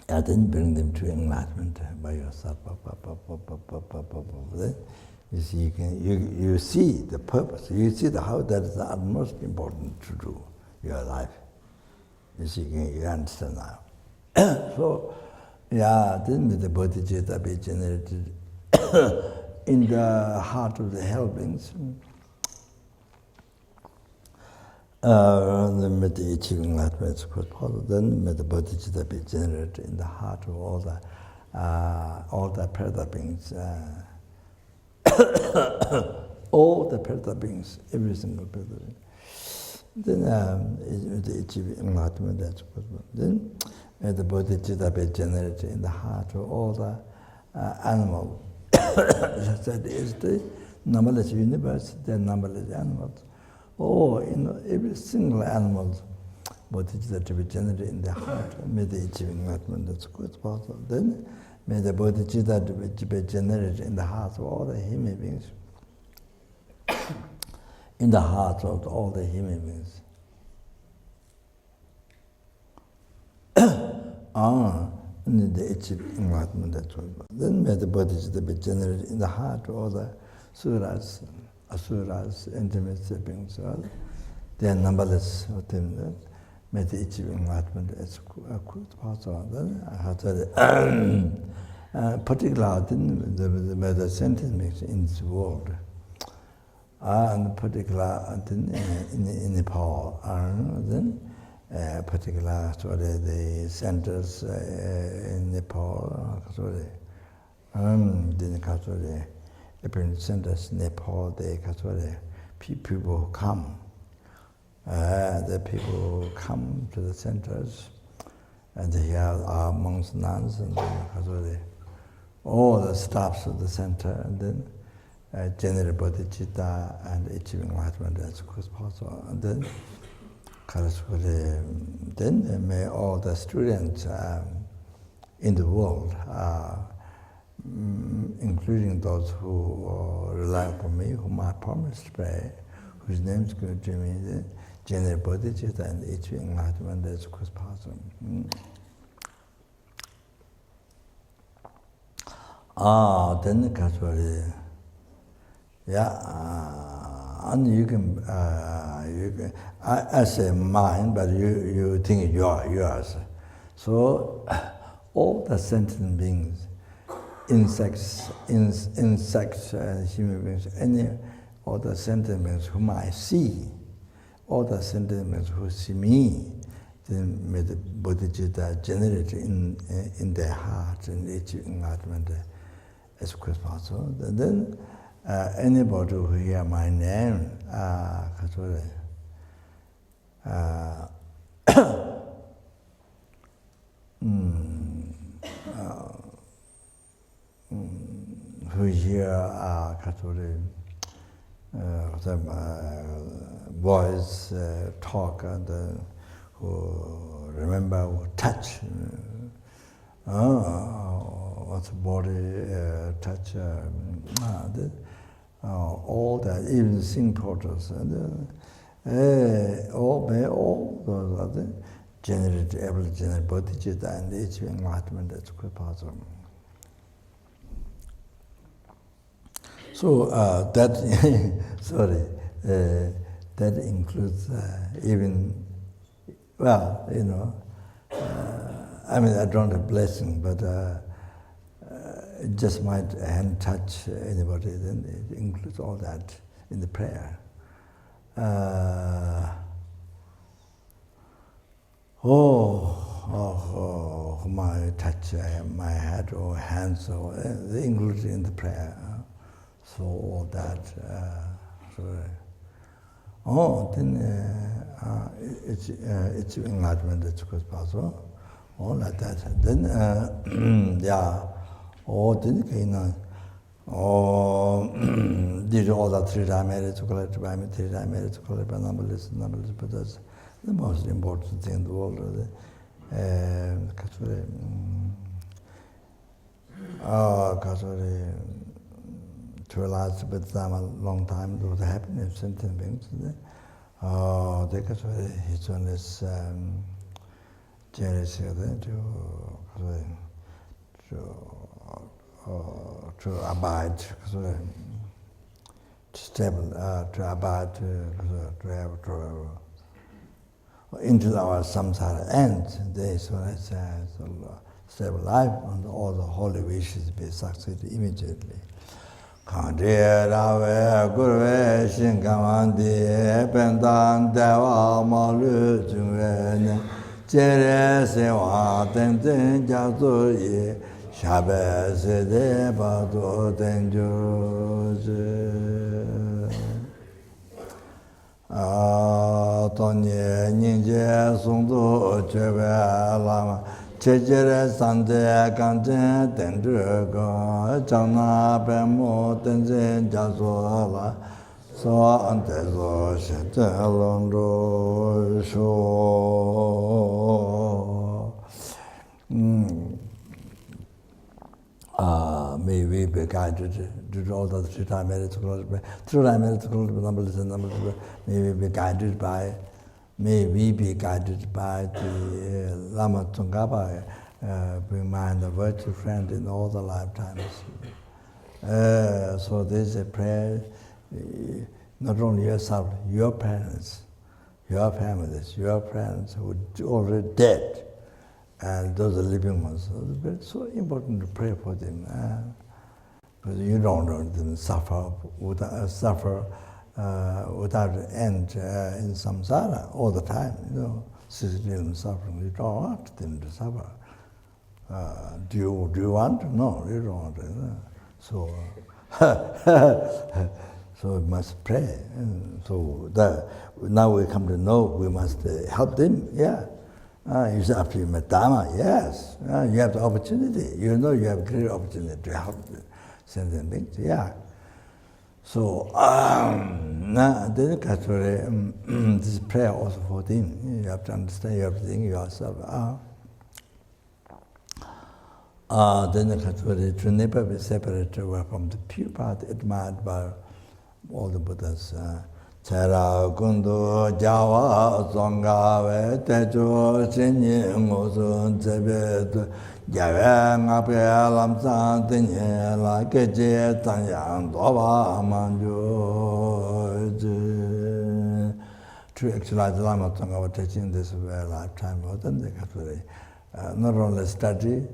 I didn't bring them to enlightenment by yourself. Then you see, you see the purpose. You see how that is the most important to do your life. You see, you understand now. So, then the bodhicitta be generated in the heart of the helpings. Then with the achieving enlightenment is quite possible. Then with the bodhicitta be generated in the heart of all the Preta beings, all the Preta beings, every single Preta being. Then with the achieving enlightenment that's possible. Then the bodhicitta be generated in the heart of all the animals. That is the numberless universe, there are numberless animals. Every single animal, bodhicitta to be generated in the heart, may the achieving enlightenment that's quite possible. Then may the bodhicitta to be generated in the heart of all the human beings. In the heart of all the human beings. The achieving enlightenment that's quite possible. Then may the bodhicitta be generated in the heart of all the suras, asuras, intimate beings. They are numberless of them. May the achieving enlightenment as quite possible. Particularly the sentient beings in this world. And particular in Nepal, then particular the centers in Nepal, then different centers in Nepal, the people who come. The people who come to the centers, and here are monks, nuns, and all the staffs of the center, and then generate bodhicitta and achieving enlightenment as quick as possible. And then, then may all the students in the world, including those who rely upon me, whom I promised to pray, whose names go to me, generate bodhicitta and achieving enlightenment as quick as possible. Then the and you can, I say mine, but you think you are yours. So all the sentient beings insects, human beings, any other sentient beings whom I see, other sentient beings who see me, then may the bodhicitta generate in their heart and each enlightenment as quick as possible. And then anybody who hear my name, who hear voice talk and who remember, who touch, what's body touch, all that, even sing portals, and all those other generate, able to generate bodhicitta and each enlightenment as quick possible. So that, sorry, that includes even, well, you know, I mean, I don't have blessing, but it just might hand touch anybody, then it includes all that in the prayer. My touch my head or hands, or they included in the prayer. So all that, then it's enlightenment as quick as possible. All like that. Then, these are all the three dimensions to collect by me, three dimensions to collect by numberless, but that's the most important thing in the world. To realize with them a long time, to the happiness, sentient beings. They got his own is cherish to abide, to stable, to abide, to have into our samsara end. This one is stable life, and all the holy wishes be succeeded immediately. Kandre Rave Gurve Shinkamandi Pendan Deva Malu Jungren Jere Sewa Tenten Jazu Ye Shabe Sede Bado Tenjuji Tonye Ninje Sungdu Chebe Lama Chejere Sante Kante Tendruga Chana Bemo Tenzen Jazola So Ante So Shete Londo Sho May we be guided to all the three dimensions, may we be guided by. May we be guided by the Lama Tsongkhapa, bring mind a virtue friend in all the lifetimes. So this is a prayer, not only yourself, your parents, your families, your parents who are already dead, and those are living ones. It's so important to pray for them, because you don't want them to suffer without end in samsara all the time, you know, sitting suffering. You don't want them to suffer. Do you want? No, you don't want it. So, so we must pray. And so now we come to know we must help them. Yeah. You say after you met Dharma, yes. You have the opportunity. You know you have great opportunity to help sentient beings. Yeah. So, then this prayer also for them. You have to understand everything yourself. Then to never be separated from the pure path admired by all the Buddhas. Chara Kundu Java Zonga Tejo Shinyi Ngosun Tsebet Jave Ngape Lam San Tinye La Keje Tanyang Doba Manju. To actualize the Lama Zonga teaching this lifetime, then they got not only study,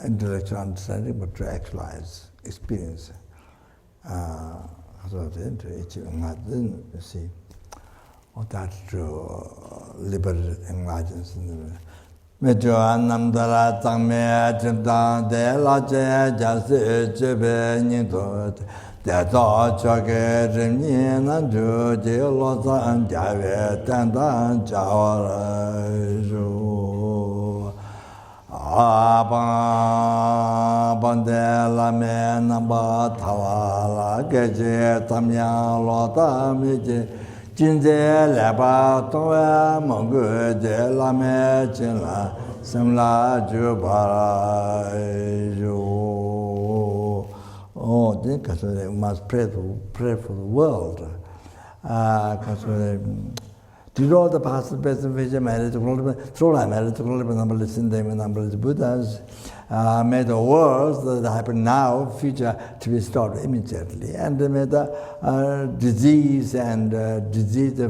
intellectual understanding, but to actualize, experience. So you see, or that to liberate enlightenment. Mejo Namdara Tangme Chimdang De La Je Jasi Chebe Nito De Do Choke Rimni Nanju Je Lo San Jave Tendang Jawara Ju Abang Bande Lame Namba Tawala Geje Tamya Lo Tamije Jinze Leba Toya Mongu Je Lame Chinla Simla Jubara Ju. Oh, because we must pray for the world. Because did all the past, present, future, marriage, through life, marriage, number in them, number of Buddhas, made the worlds that happen now, future, to be stopped immediately. And they made the disease and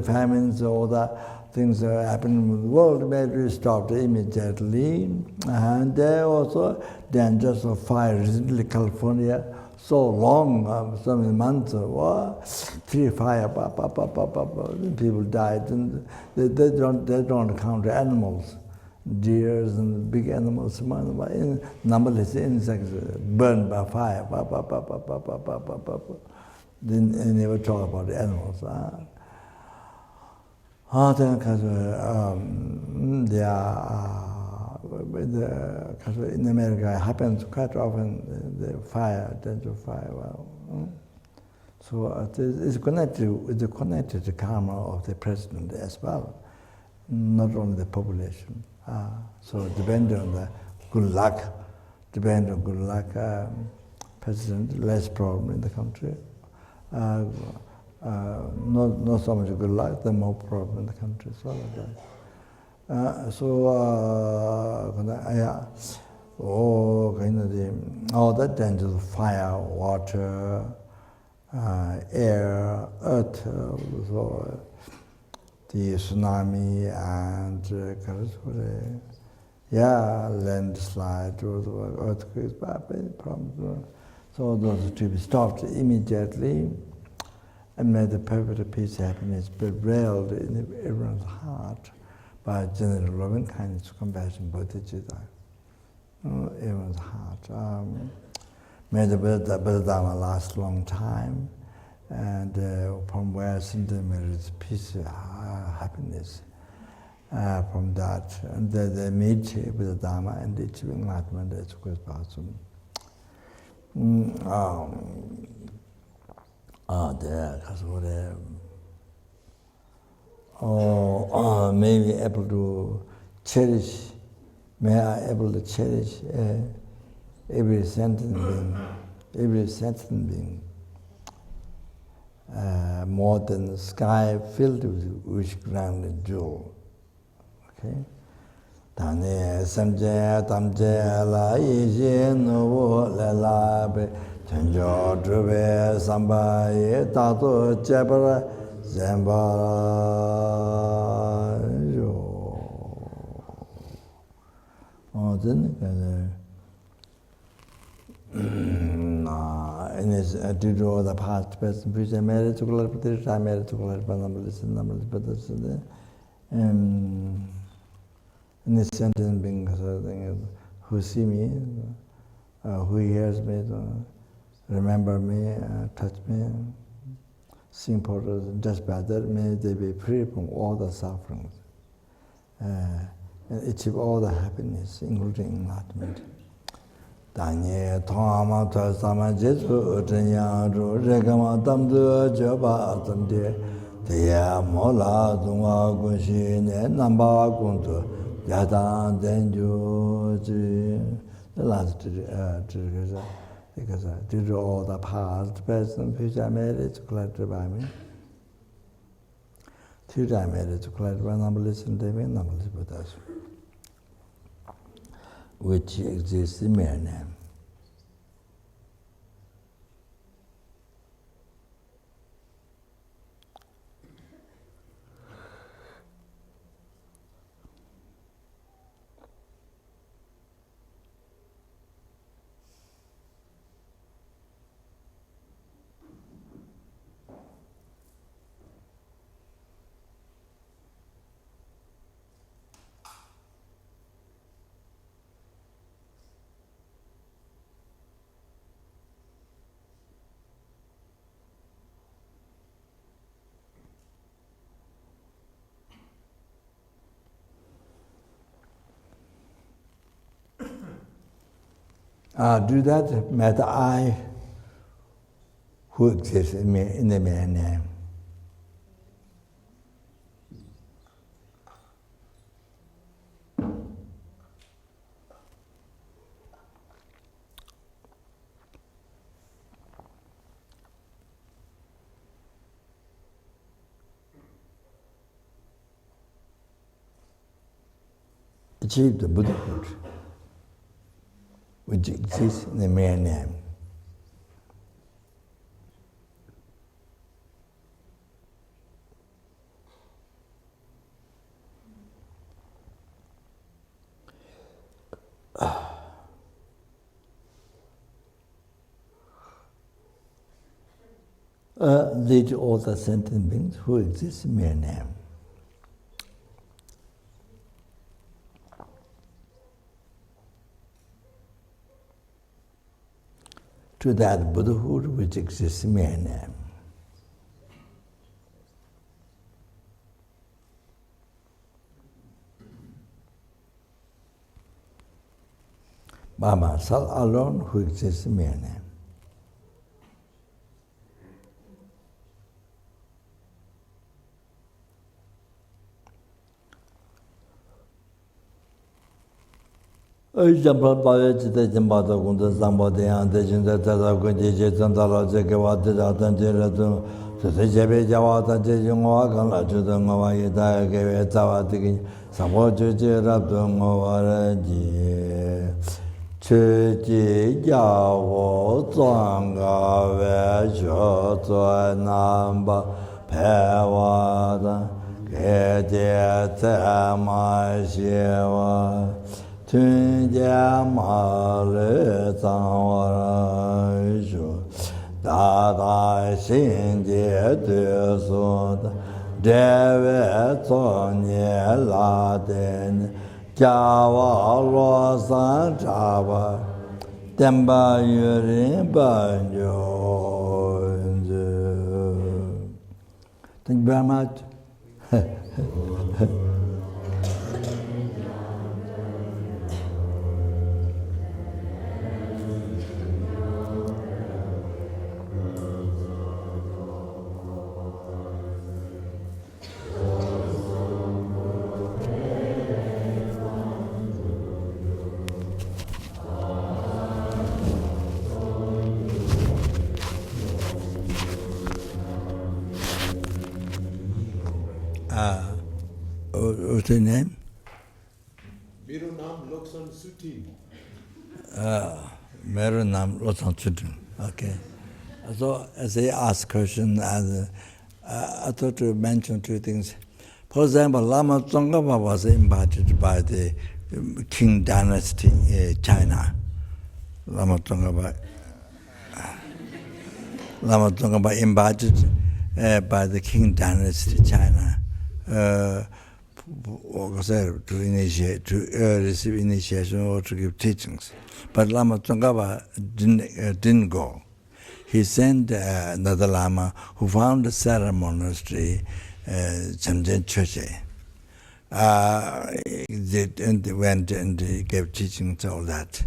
famines, all the things that happen in the world, made to be stopped immediately. And there also dangers of fire, recently California, so long, so many months, 3 fire, people died, and they don't count animals, deers and big animals, numberless insects burned by fire, They never talk about the animals. In America, it happens quite often, the fire, danger of fire. So it's connected to karma of the president as well, not only the population. So depending on the good luck, president, less problem in the country. Not so much good luck, the more problem in the country. So like that. All that dangers of fire, water, air, earth, so the tsunami and landslide, earthquakes, problems. So those to be stopped immediately, and may the perfect peace, happiness prevail in everyone's heart. By general loving kindness, compassion, bodhicitta, everyone's heart. May the Buddha Dharma last a long time, and from where there is peace, happiness. From that, and they meet Buddha Dharma and achieve enlightenment as quick as possible. May be able to cherish, may I able to cherish every sentient being, more than the sky filled with rich ground and jewel. Okay? Tane samje tamje la yije no la la be tenjo drube samba ye tato jabara Zambarajo. And it's due to all the past, present, future, married to collaborate, time married to collaborate, numbers, but that's and this sentence being who see me, who hears me, remember me, touch me. Simple, just by that, may they be free from all the sufferings and achieve all the happiness, including enlightenment. Danye Tama Tasama Jesu Utanyaru Regama Tamdu Jaba Tamde Teya Mola Dunga Gunshi Namba Guntu Yatan Denju. The last because due to all the past, present, future marriage collected by me. Future marriage collected by numberless and numberless Buddhas, which exists in mere name. Do that matter I who exists in the mere name. Achieve the Buddhahood, which exists in the mere name. Lead all the sentient beings who exist in mere name. To that Buddhahood which exists in mere name. By myself alone who exists in mere name. Example by the Jambata Gunda Zambadi and the Jinda Tazakundi Jandala Jakawati Tanjiratu, to the Jabe Javata Jayunga, Lachudanga, Yada gave Tawatiki, Samoju Rabdunga, Chuji Yawo, Zanga, Vesho, Namba, Pewada, Kedia Tama Shiva. Tunja male zangwa shu, dada xinjie du su, dewe zonye la den, jiawa luo san zhaba, tenpa yurin ban yun. Thank you very much. What's your name? Meru Nam Loksan Sutin. Meru Nam Loksan Sutin. Okay. So as I ask question, I thought to mention two things. For example, Lama Tsongkhapa was invited by the Qing dynasty China. Lama Tsongkhapa invited by the Qing dynasty China. To receive initiation or to give teachings. But Lama Tsongkhapa didn't go. He sent another Lama who found the LZR Monastery, Rinpoche. They went and gave teachings, all that.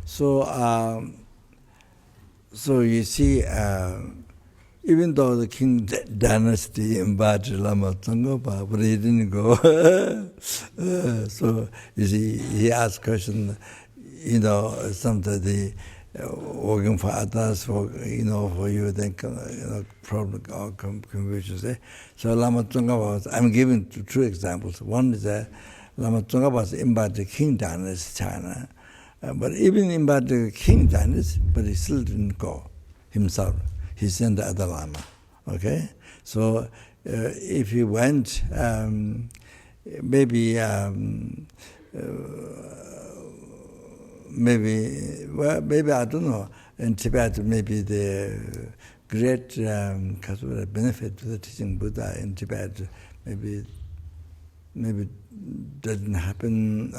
So you see, even though the Qing dynasty invited Lama Tsongkhapa, but he didn't go. So you see, he asked question, sometimes working for others, for you, then problem or confusion. So Lama Tsongkhapa, I'm giving two examples. One is that Lama Tsongkhapa was invited the Qing dynasty China, but even invited the Qing dynasty, but he still didn't go himself. He sent the other Lama, okay? So if he went, maybe I don't know, in Tibet, maybe the great benefit to the teaching Buddha in Tibet, maybe doesn't happen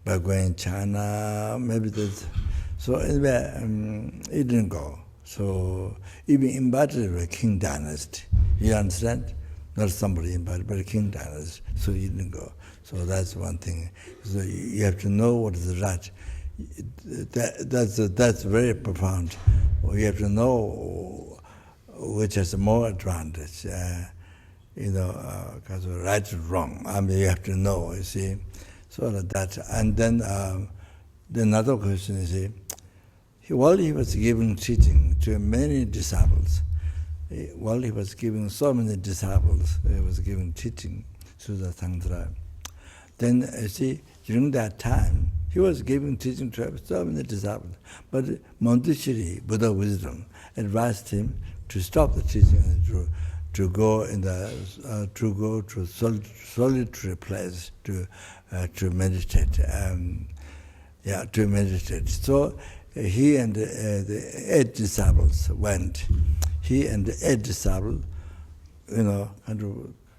by going to China, maybe there's, so anyway, he didn't go. So even invited by Qing dynasty, you understand? Not somebody invited, but a Qing dynasty, so he didn't go. So that's one thing. So you have to know what is right. that's very profound. You have to know which has more advantage, because right or wrong. I mean, you have to know, you see, sort of that. And then another question is, while he was giving teaching to many disciples, while he was giving so many disciples, he was giving teaching to the Tantra. Then, you see, during that time, he was giving teaching to so many disciples. But Monastery, Buddha wisdom, advised him to stop the teaching and to go to solitary place to meditate. To meditate. So he and the 8 disciples went. He and the 8 disciples,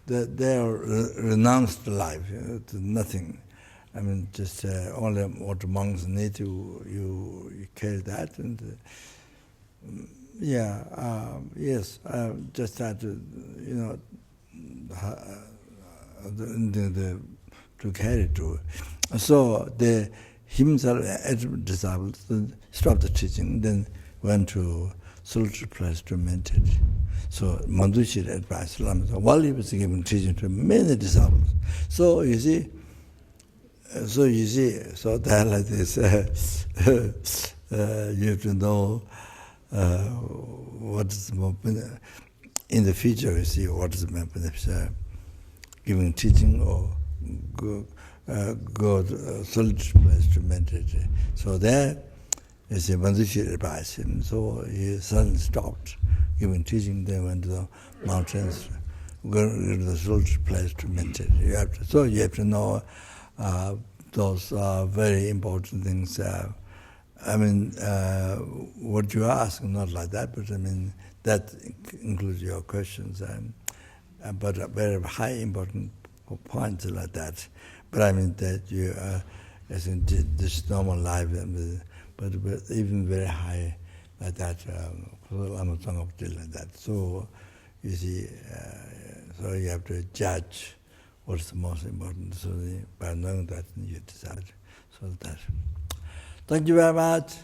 they renounced life to nothing. I mean, just only what monks need to you carry that, and yes, just had to to carry to. So himself and disciples stopped the teaching, then went to solitary place to meditate. So Mandushir advised Lama while he was giving teaching to many disciples. So you see, so that like this, you have to know what is more in the future. You see what is more beneficial, giving teaching or go to solitary place to meditate. So there, you see, Mandushir advised him. So he suddenly stopped giving teaching. Then went to the mountains, go to the solitary place to meditate. You have to know those very important things. I mean, what you ask, not like that, but I mean, that includes your questions. But a very high important points like that. But I mean that you, as in this normal life, but even very high like that, like that. So you see, so you have to judge what's the most important. So by knowing that, you decide. So that. Thank you very much.